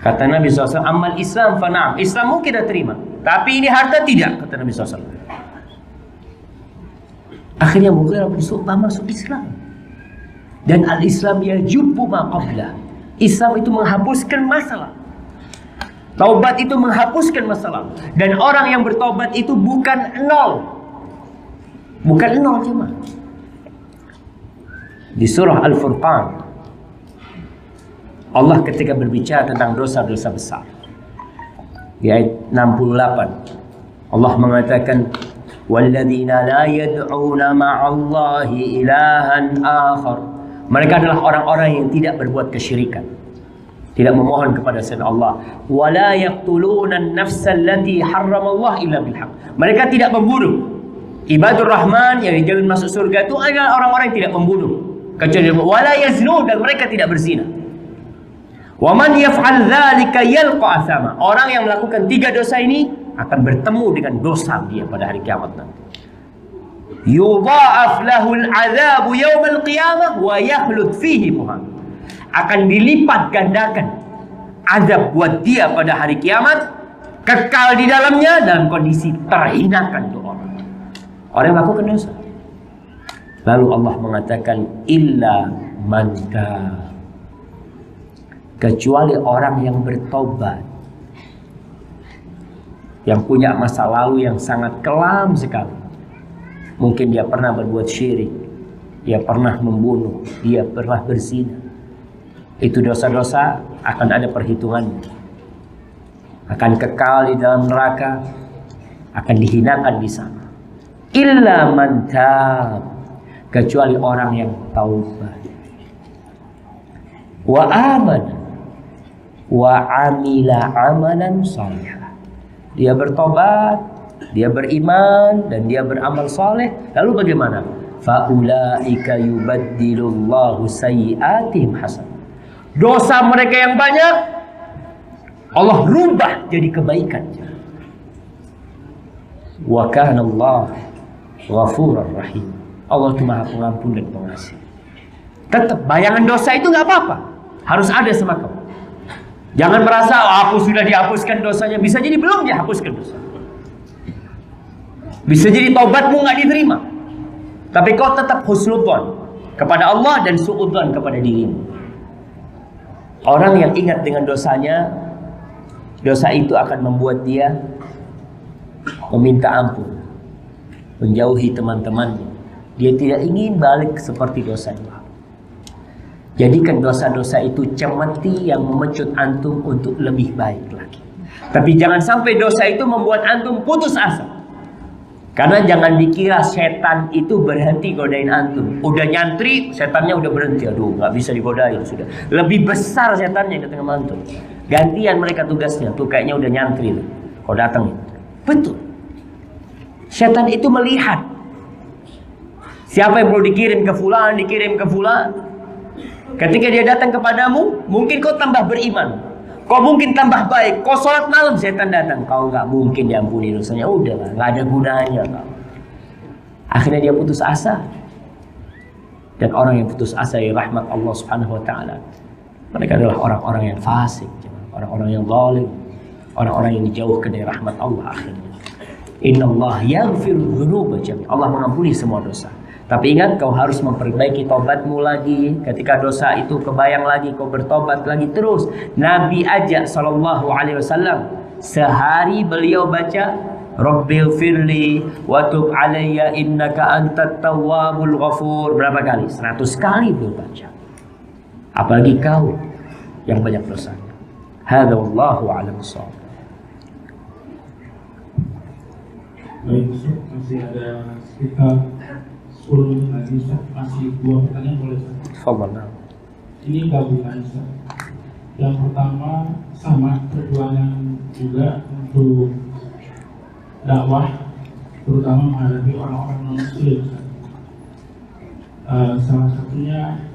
Kata Nabi SAW, amal Islam fana'am. Islam mungkin kita terima, tapi ini harta tidak, kata Nabi SAW. Akhirnya Mughirah bin Syu'bah masuk Islam. Dan al-Islam yajubbu ma qabla. Islam itu menghapuskan masalah. Taubat itu menghapuskan masalah. Dan orang yang bertobat itu bukan nol. Bukan nol cuma. Di surah Al-Furqan, Allah ketika berbicara tentang dosa-dosa besar, di ayat 68, Allah mengatakan, walladzina la yad'una ma'allahi ilahan akhar. Mereka adalah orang-orang yang tidak berbuat kesyirikan, tidak memohon kepada selain Allah. Wala yaqtuluna an-nafsa allati harramallahu illa bil haqq. Mereka tidak membunuh. Ibadur Rahman yang dijamin masuk surga itu adalah orang-orang yang tidak membunuh. Kecuali wala yaznun, dan mereka tidak berzina. Wa man yaf'al dzalika yalqa athama. Orang yang melakukan 3 dosa ini akan bertemu dengan dosa dia pada hari kiamat nanti. Yudha'af lahul 'adzabu yaumal qiyamah wa yakhlud fihi muhan. Akan dilipat gandakan azab buat dia pada hari kiamat, kekal di dalamnya dalam kondisi terhinakan tuh orang. Orang yang melakukan dosa. Lalu Allah mengatakan illa man taab. Kecuali orang yang bertobat. yang punya masa lalu yang sangat kelam sekali. Mungkin dia pernah berbuat syirik, dia pernah membunuh, dia pernah berzina. Itu dosa-dosa akan ada perhitungannya, akan kekal di dalam neraka, akan dihinakan di sana. Illa man tab, kecuali orang yang taubat, wa amana wa amila amalan salihah. Dia bertobat, dia beriman, dan dia beramal saleh. Lalu bagaimana? Faulaika yubaddilullahu sayyi'atihim hasanah. Dosa mereka yang banyak Allah rubah jadi kebaikan. Wa kana Allah ghafurur rahim. Allah itu Maha Pengampun dan Pengasih. Tetap bayangan dosa itu nggak apa-apa, harus ada sama kamu. Jangan merasa aku sudah dihapuskan dosanya. Bisa jadi belum dihapuskan dosa. Bisa jadi taubatmu nggak diterima, tapi kau tetap husnudzon kepada Allah dan suudzon kepada dirimu. Orang yang ingat dengan dosanya, dosa itu akan membuat dia meminta ampun, menjauhi teman-temannya. Dia tidak ingin balik seperti dosa itu. Jadikan dosa-dosa itu cemeti yang memecut antum untuk lebih baik lagi. Tapi jangan sampai dosa itu membuat antum putus asa. Karena jangan dikira setan itu berhenti godain antum. Udah nyantri, setannya udah berhenti. Aduh, nggak bisa digodain sudah. Lebih besar setannya yang datang sama antum. Gantian mereka tugasnya. Tuh kayaknya udah nyantri tuh. Kau datang. Betul. Setan itu melihat siapa yang perlu dikirim ke fulan, dikirim ke fulan. Ketika dia datang kepadamu, mungkin kau tambah beriman. Kau mungkin tambah baik. Kau sholat malam, setan datang. Kau nggak mungkin diampuni dosanya. Udahlah, nggak ada gunanya kau. Akhirnya dia putus asa. Dan orang yang putus asa dari rahmat Allah Subhanahu Wa Taala, mereka adalah orang-orang yang fasik, orang-orang yang zalim, orang-orang yang dijauhkan dari rahmat Allah akhirnya. Inna Allah yaghfiru dzunuba jami'an. Allah mengampuni semua dosa. Tapi ingat, kau harus memperbaiki tobatmu lagi. Ketika dosa itu kebayang lagi, kau bertobat lagi terus. Nabi aja sallallahu alaihi wasallam sehari beliau baca Rabbil firli wa tub alayya innaka antat tawwabul ghafur. Berapa kali? 100 kali beliau baca. Apalagi kau yang banyak dosanya. Hadza wallahu a'lam bissawab. Baik, Ustaz, masih ada sekitar 10 menit lagi, Ustaz. Masih 2 pertanyaan boleh, Ustaz? Fadhal. Ini gabungan, Ustaz. Yang pertama sama perjuangan juga untuk dakwah, terutama menghadapi orang-orang non-muslim, Ustaz. Salah satunya,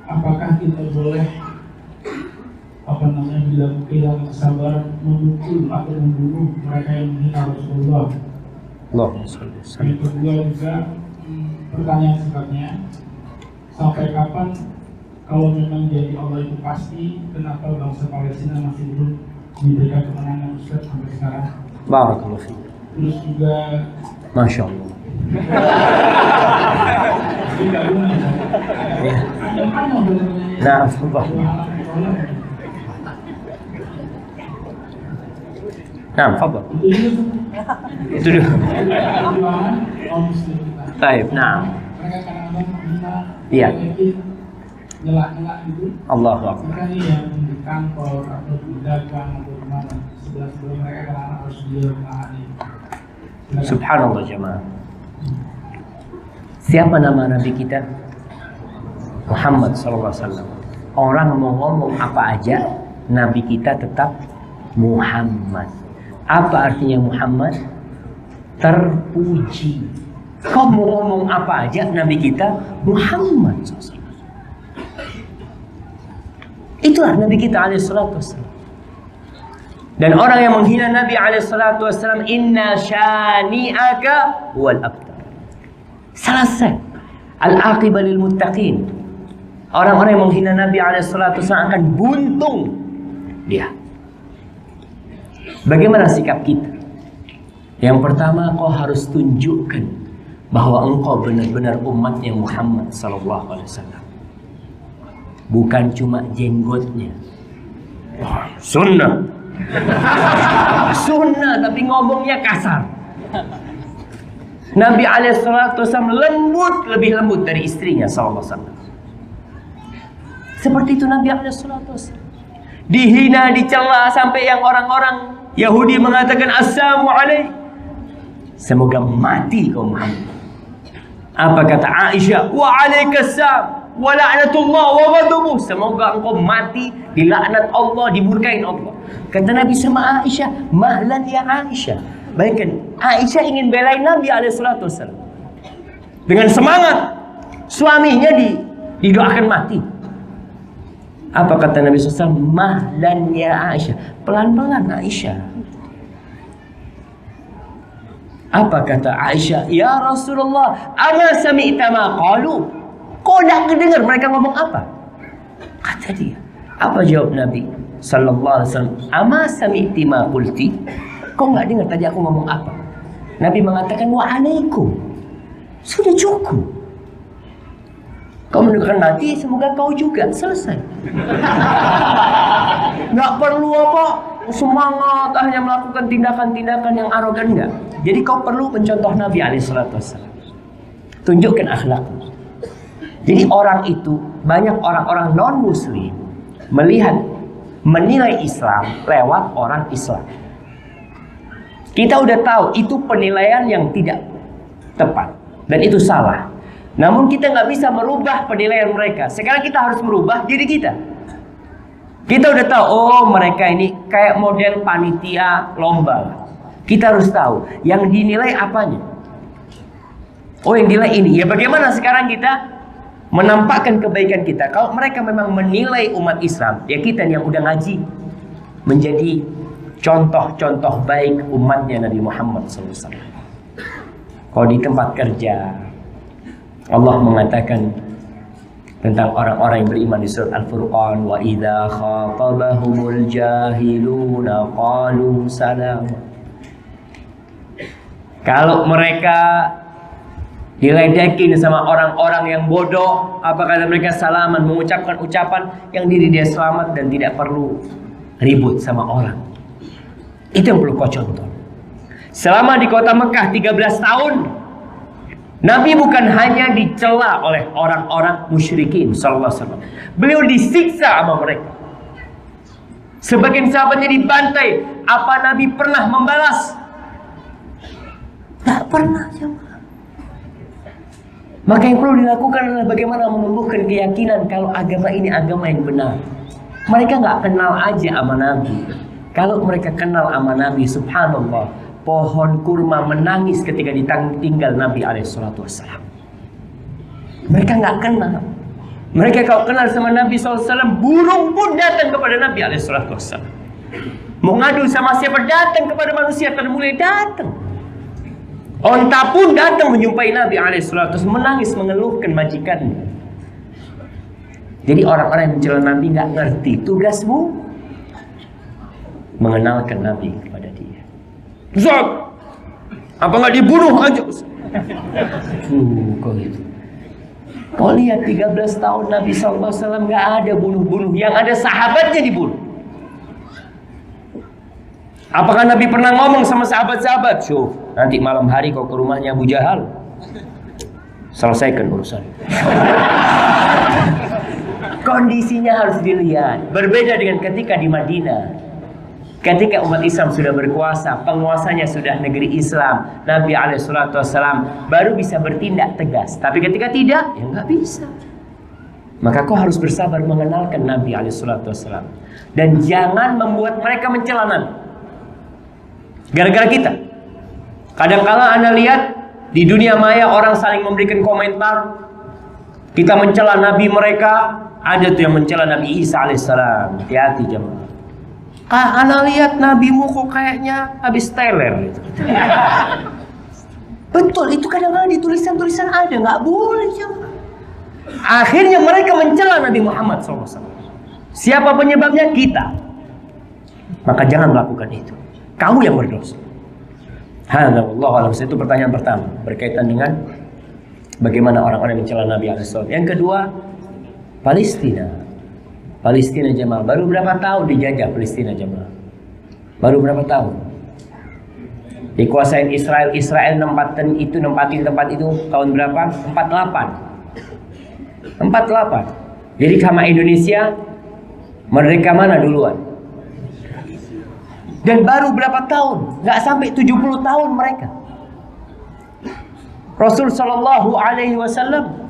apakah kita boleh bila kehilangan kesabaran memukul atau membunuh mereka yang menghina Rasulullah? Yang kedua juga pertanyaan sifatnya, sampai kapan kalau memang jadi Allah itu pasti, kenapa bangsa Palestina masih belum diberikan kemenangan, Ustaz, sampai sekarang? Barakallahu fiik. Terus juga Masya Allah. Nah, Nah, fadhal. Itu dulu. Baik, nah. Mereka kadang-kadang menghina, Iya. nyela-nyela gitu. Allahu Akbar. Mereka ini yang di kantor atau di dagang atau di mana, sebelah-sebelah mereka kadang-kadang harus dilahani. Subhanallah jemaah. Siapa nama Nabi kita? Muhammad SAW. Orang mau ngomong apa aja, Nabi kita tetap Muhammad. Apa artinya Muhammad? Terpuji. Kau mau ngomong apa aja, Nabi kita Muhammad SAW. Itulah Nabi kita alaihissalatu. Dan orang yang menghina Nabi alaihissalatu, inna syani'aka wal abtar. Selesai. Al-aqibah lil muttaqin. Orang-orang yang menghina Nabi alaihissalatu akan buntung dia. Bagaimana sikap kita? Yang pertama, kau harus tunjukkan bahwa engkau benar-benar umatnya Muhammad sallallahu alaihi wasallam. Bukan cuma jenggotnya. Sunnah, Sunnah tapi ngomongnya kasar. Nabi SAW lembut, lebih lembut dari istrinya SAW. Seperti itu Nabi SAW. Dihina, dicela sampai yang orang-orang Yahudi mengatakan assalamu alaikum. Semoga mati kau Muhammad. Apa kata Aisyah? Wa alaikassalam wa la'natullah wa ghadabuh. Semoga engkau mati dilaknat Allah, dimurkain Allah. Kata Nabi sama Aisyah, mahlan ya Aisyah. Bayangkan, Aisyah ingin belain Nabi SAW dengan semangat. Suaminya didoakan mati. Apa kata Nabi SAW? Mahlan ya Aisyah. Pelan-pelan Aisyah. Apa kata Aisyah? Ya Rasulullah, ama sami'ta ma qalu? Kau tak dengar mereka ngomong apa? Kata dia. Apa jawab Nabi sallallahu alaihi wasallam? Ama sami'ti ma qulti? Kau enggak dengar tadi aku ngomong apa? Nabi mengatakan wa alaikum. Sudah cukup. Kau mendengarkan mati, semoga kau juga. Selesai. Nggak perlu apa semangat hanya melakukan tindakan-tindakan yang arogan, enggak. Jadi kau perlu mencontoh Nabi SAW. Tunjukkan akhlak. Jadi orang itu, banyak orang-orang non-muslim menilai Islam lewat orang Islam. Kita udah tahu itu penilaian yang tidak tepat dan itu salah. Namun kita nggak bisa merubah penilaian mereka. Sekarang kita harus merubah diri kita. Kita udah tahu, oh mereka ini kayak model panitia lomba. Kita harus tahu yang dinilai apanya. Oh yang dinilai ini. Ya bagaimana sekarang kita menampakkan kebaikan kita? Kalau mereka memang menilai umat Islam, ya kita yang udah ngaji menjadi contoh-contoh baik umatnya Nabi Muhammad SAW. Kalau di tempat kerja, Allah mengatakan tentang orang-orang yang beriman di surat Al-Furqan, wa idza khatabahumul jahiluna qalu salam. Kalau mereka diledekin sama orang-orang yang bodoh, apa kata mereka? Salaman, mengucapkan ucapan yang diri dia selamat dan tidak perlu ribut sama orang. Itu yang perlu kau contoh. Selama di kota Mekah 13 tahun, Nabi bukan hanya dicela oleh orang-orang musyrikin sallallahu alaihi wasallam. Beliau disiksa sama mereka. Sebagian sahabatnya dibantai. Apa Nabi pernah membalas? Tak pernah jemaah. Maka yang perlu dilakukan adalah bagaimana menumbuhkan keyakinan kalau agama ini agama yang benar. Mereka nggak kenal aja sama Nabi. Kalau mereka kenal sama Nabi, subhanallah, pohon kurma menangis ketika ditinggal Nabi SAW. Mereka nggak kenal. Mereka kalau kenal sama Nabi SAW, burung pun datang kepada Nabi SAW. Mau ngadu sama siapa, datang kepada manusia termulia, datang. Onta pun datang menjumpai Nabi SAW, menangis mengeluhkan majikannya. Jadi orang-orang yang mencela Nabi nggak ngerti tugasmu mengenalkan Nabi kepada dia. Zat, apa nggak dibunuh aja? Kok gitu? Kau lihat 13 tahun Nabi SAW nggak ada bunuh-bunuh, yang ada sahabatnya dibunuh. Apakah Nabi pernah ngomong sama sahabat-sahabat? Syuf, nanti malam hari kau ke rumahnya Abu Jahal, selesaikan urusan. Kondisinya harus dilihat. Berbeda dengan ketika di Madinah. Ketika umat Islam sudah berkuasa, penguasanya sudah negeri Islam, Nabi SAW baru bisa bertindak tegas. Tapi ketika tidak, ya nggak bisa. Maka kau harus bersabar mengenalkan Nabi SAW. Dan jangan membuat mereka mencela Nabi. Gara-gara kita. Kadang-kala Anda lihat di dunia maya orang saling memberikan komentar. Kita mencela Nabi mereka. Ada tuh yang mencela Nabi Isa alaihissalam. Hati-hati jemaah. Anda lihat nabimu kok kayaknya habis teler gitu. Betul, itu kadang-kadang di tulisan-tulisan ada. Nggak boleh jemaah. Akhirnya mereka mencela Nabi Muhammad SAW. Siapa penyebabnya? Kita. Maka jangan melakukan itu. Kamu yang berdosa. Wallahu a'lam. Itu pertanyaan pertama berkaitan dengan bagaimana orang-orang mencela Nabi SAW. Yang kedua, Palestina jemaah. Baru berapa tahun dijajah Palestina jemaah? Baru berapa tahun? Dikuasain Israel. Israel nempatin tempat itu tahun berapa? 48. Jadi sama Indonesia, merdeka mana duluan? Dan baru berapa tahun? Nggak sampai 70 tahun mereka. Rasul Shallallahu Alaihi Wasallam,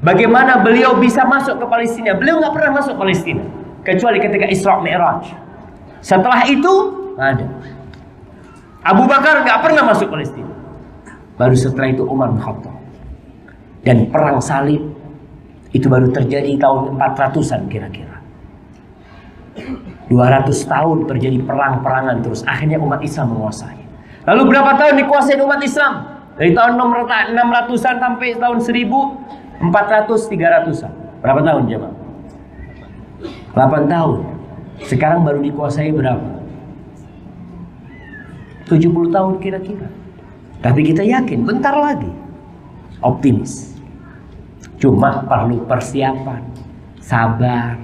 bagaimana beliau bisa masuk ke Palestina? Beliau nggak pernah masuk Palestina kecuali ketika Isra Mi'raj. Setelah itu ada. Abu Bakar nggak pernah masuk Palestina. Baru setelah itu Umar bin Khattab. Dan perang salib itu baru terjadi tahun 400-an kira-kira. 200 tahun terjadi perang-perangan terus. Akhirnya umat Islam menguasai. Lalu berapa tahun dikuasai umat Islam? Dari tahun 600-an sampai tahun 1400-300-an. Berapa tahun jemaah? 8 tahun. Sekarang baru dikuasai berapa? 70 tahun kira-kira. Tapi kita yakin bentar lagi. Optimis. Cuma perlu persiapan, sabar.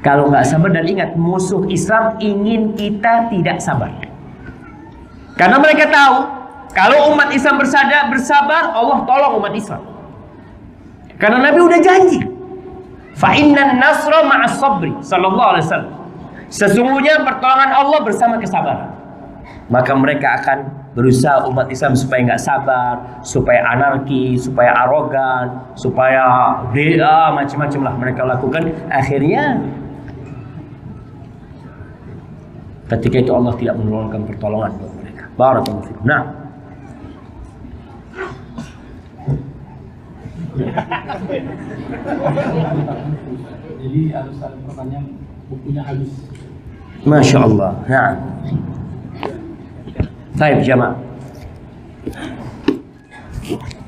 Kalau nggak sabar, dan ingat, musuh Islam ingin kita tidak sabar. Karena mereka tahu kalau umat Islam bersabar, Allah tolong umat Islam. Karena Nabi udah janji, fa innan nasra ma'as sabri, sallallahu alaihi wasallam. Sesungguhnya pertolongan Allah bersama kesabaran. Maka mereka akan berusaha umat Islam supaya nggak sabar, supaya anarki, supaya arogan, supaya beda, macam-macam lah mereka lakukan. Akhirnya ketika itu Allah tidak menurunkan pertolongan buat mereka. Barakallahu fikum. Nah, jadi harus ada pertanyaan, bukunya habis. Masya Allah. Nah, baik jamaah.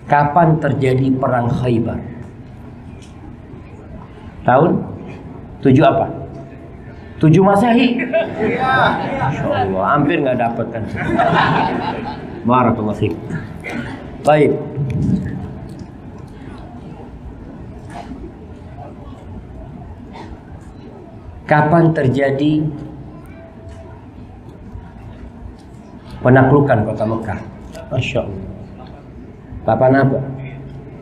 Kapan terjadi perang Khaybar? Tahun 7 apa? 7 Masehi. Masya Allah, hampir nggak dapat kan. Barakallahu fiik. Baik. Kapan terjadi penaklukan kota Mekah? Masya Allah. Kapan apa?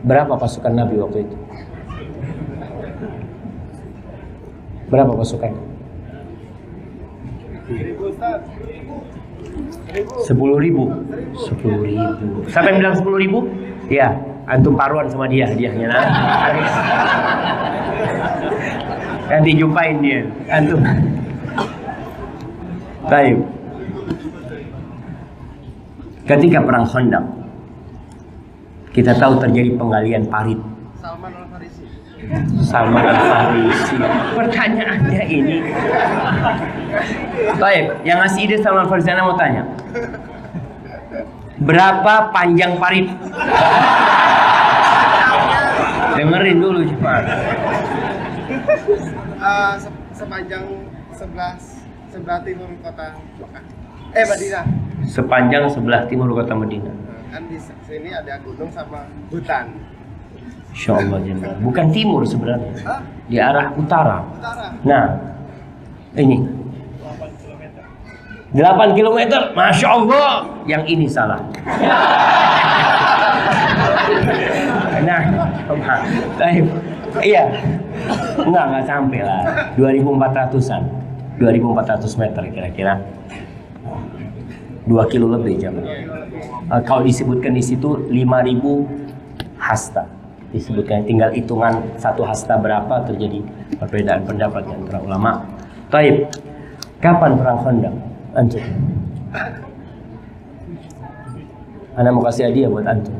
Berapa pasukan Nabi waktu itu? Berapa pasukan? 10.000. 10.000. Siapa yang bilang 10.000? Ya, antum paruan sama dia hadiahnya. Nah. Nanti jumpain dia, antum. Baik. Ketika perang Khandaq, kita tahu terjadi penggalian parit. Salman Al-Farisi. Pertanyaannya ini. Baik, yang ngasih ide Salman Al-Farisi, saya mau tanya. Berapa panjang parit? Dengerin dulu cepat. Sepanjang sebelah timur kota Mekah. Madinah. Sepanjang sebelah timur kota Madinah. Kan di sini ada gunung sama hutan. Insya Allah jemaah. Bukan timur sebenarnya. Hah? Di arah utara. Utara. Nah, ini 8 km. Masya Allah. Yang ini salah. Nah, baik. Iya. Enggak sampai lah. 2.400-an. 2.400 meter kira-kira. 2 kilo lebih jemaah. Kalau disebutkan di situ 5.000 hasta. Disebutkan, tinggal hitungan satu hasta berapa, terjadi perbedaan pendapat antara ulama. Taib. Kapan perang Khandaq? Antum. Ana mau kasih hadiah buat antum.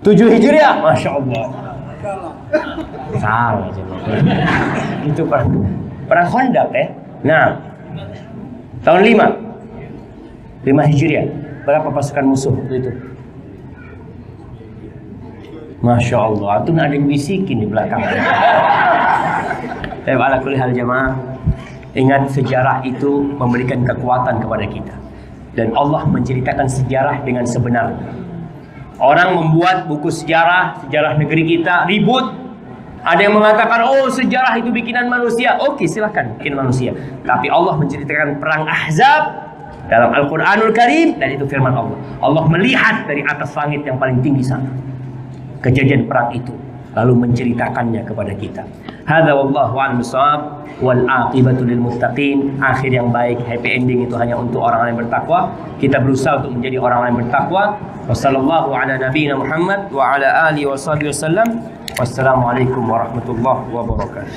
7 Hijriah. Masya Allah. Salah jemaah. Itu perang Khandaq ya. Nah, tahun 5 Hijriah. Berapa pasukan musuh itu? Masya Allah, itu ada yang bisikin di belakang. Tapi ala kulli hal jemaah, ingat sejarah itu memberikan kekuatan kepada kita. Dan Allah menceritakan sejarah dengan sebenarnya. Orang membuat buku sejarah negeri kita ribut. Ada yang mengatakan, oh sejarah itu bikinan manusia. Oke, silahkan bikin manusia. Tapi Allah menceritakan perang Ahzab dalam Al-Quranul Karim, dan itu firman Allah. Allah melihat dari atas langit yang paling tinggi sana kejadian perang itu, lalu menceritakannya kepada kita. Hadza wallahu a'lam bishawab wal aqibatu lil muttaqin. Akhir yang baik, happy ending itu hanya untuk orang yang bertakwa. Kita berusaha untuk menjadi orang yang bertakwa. Wassallallahu ala nabiyina Muhammad wa ala alihi wasallam. Wassalamualaikum warahmatullahi wabarakatuh.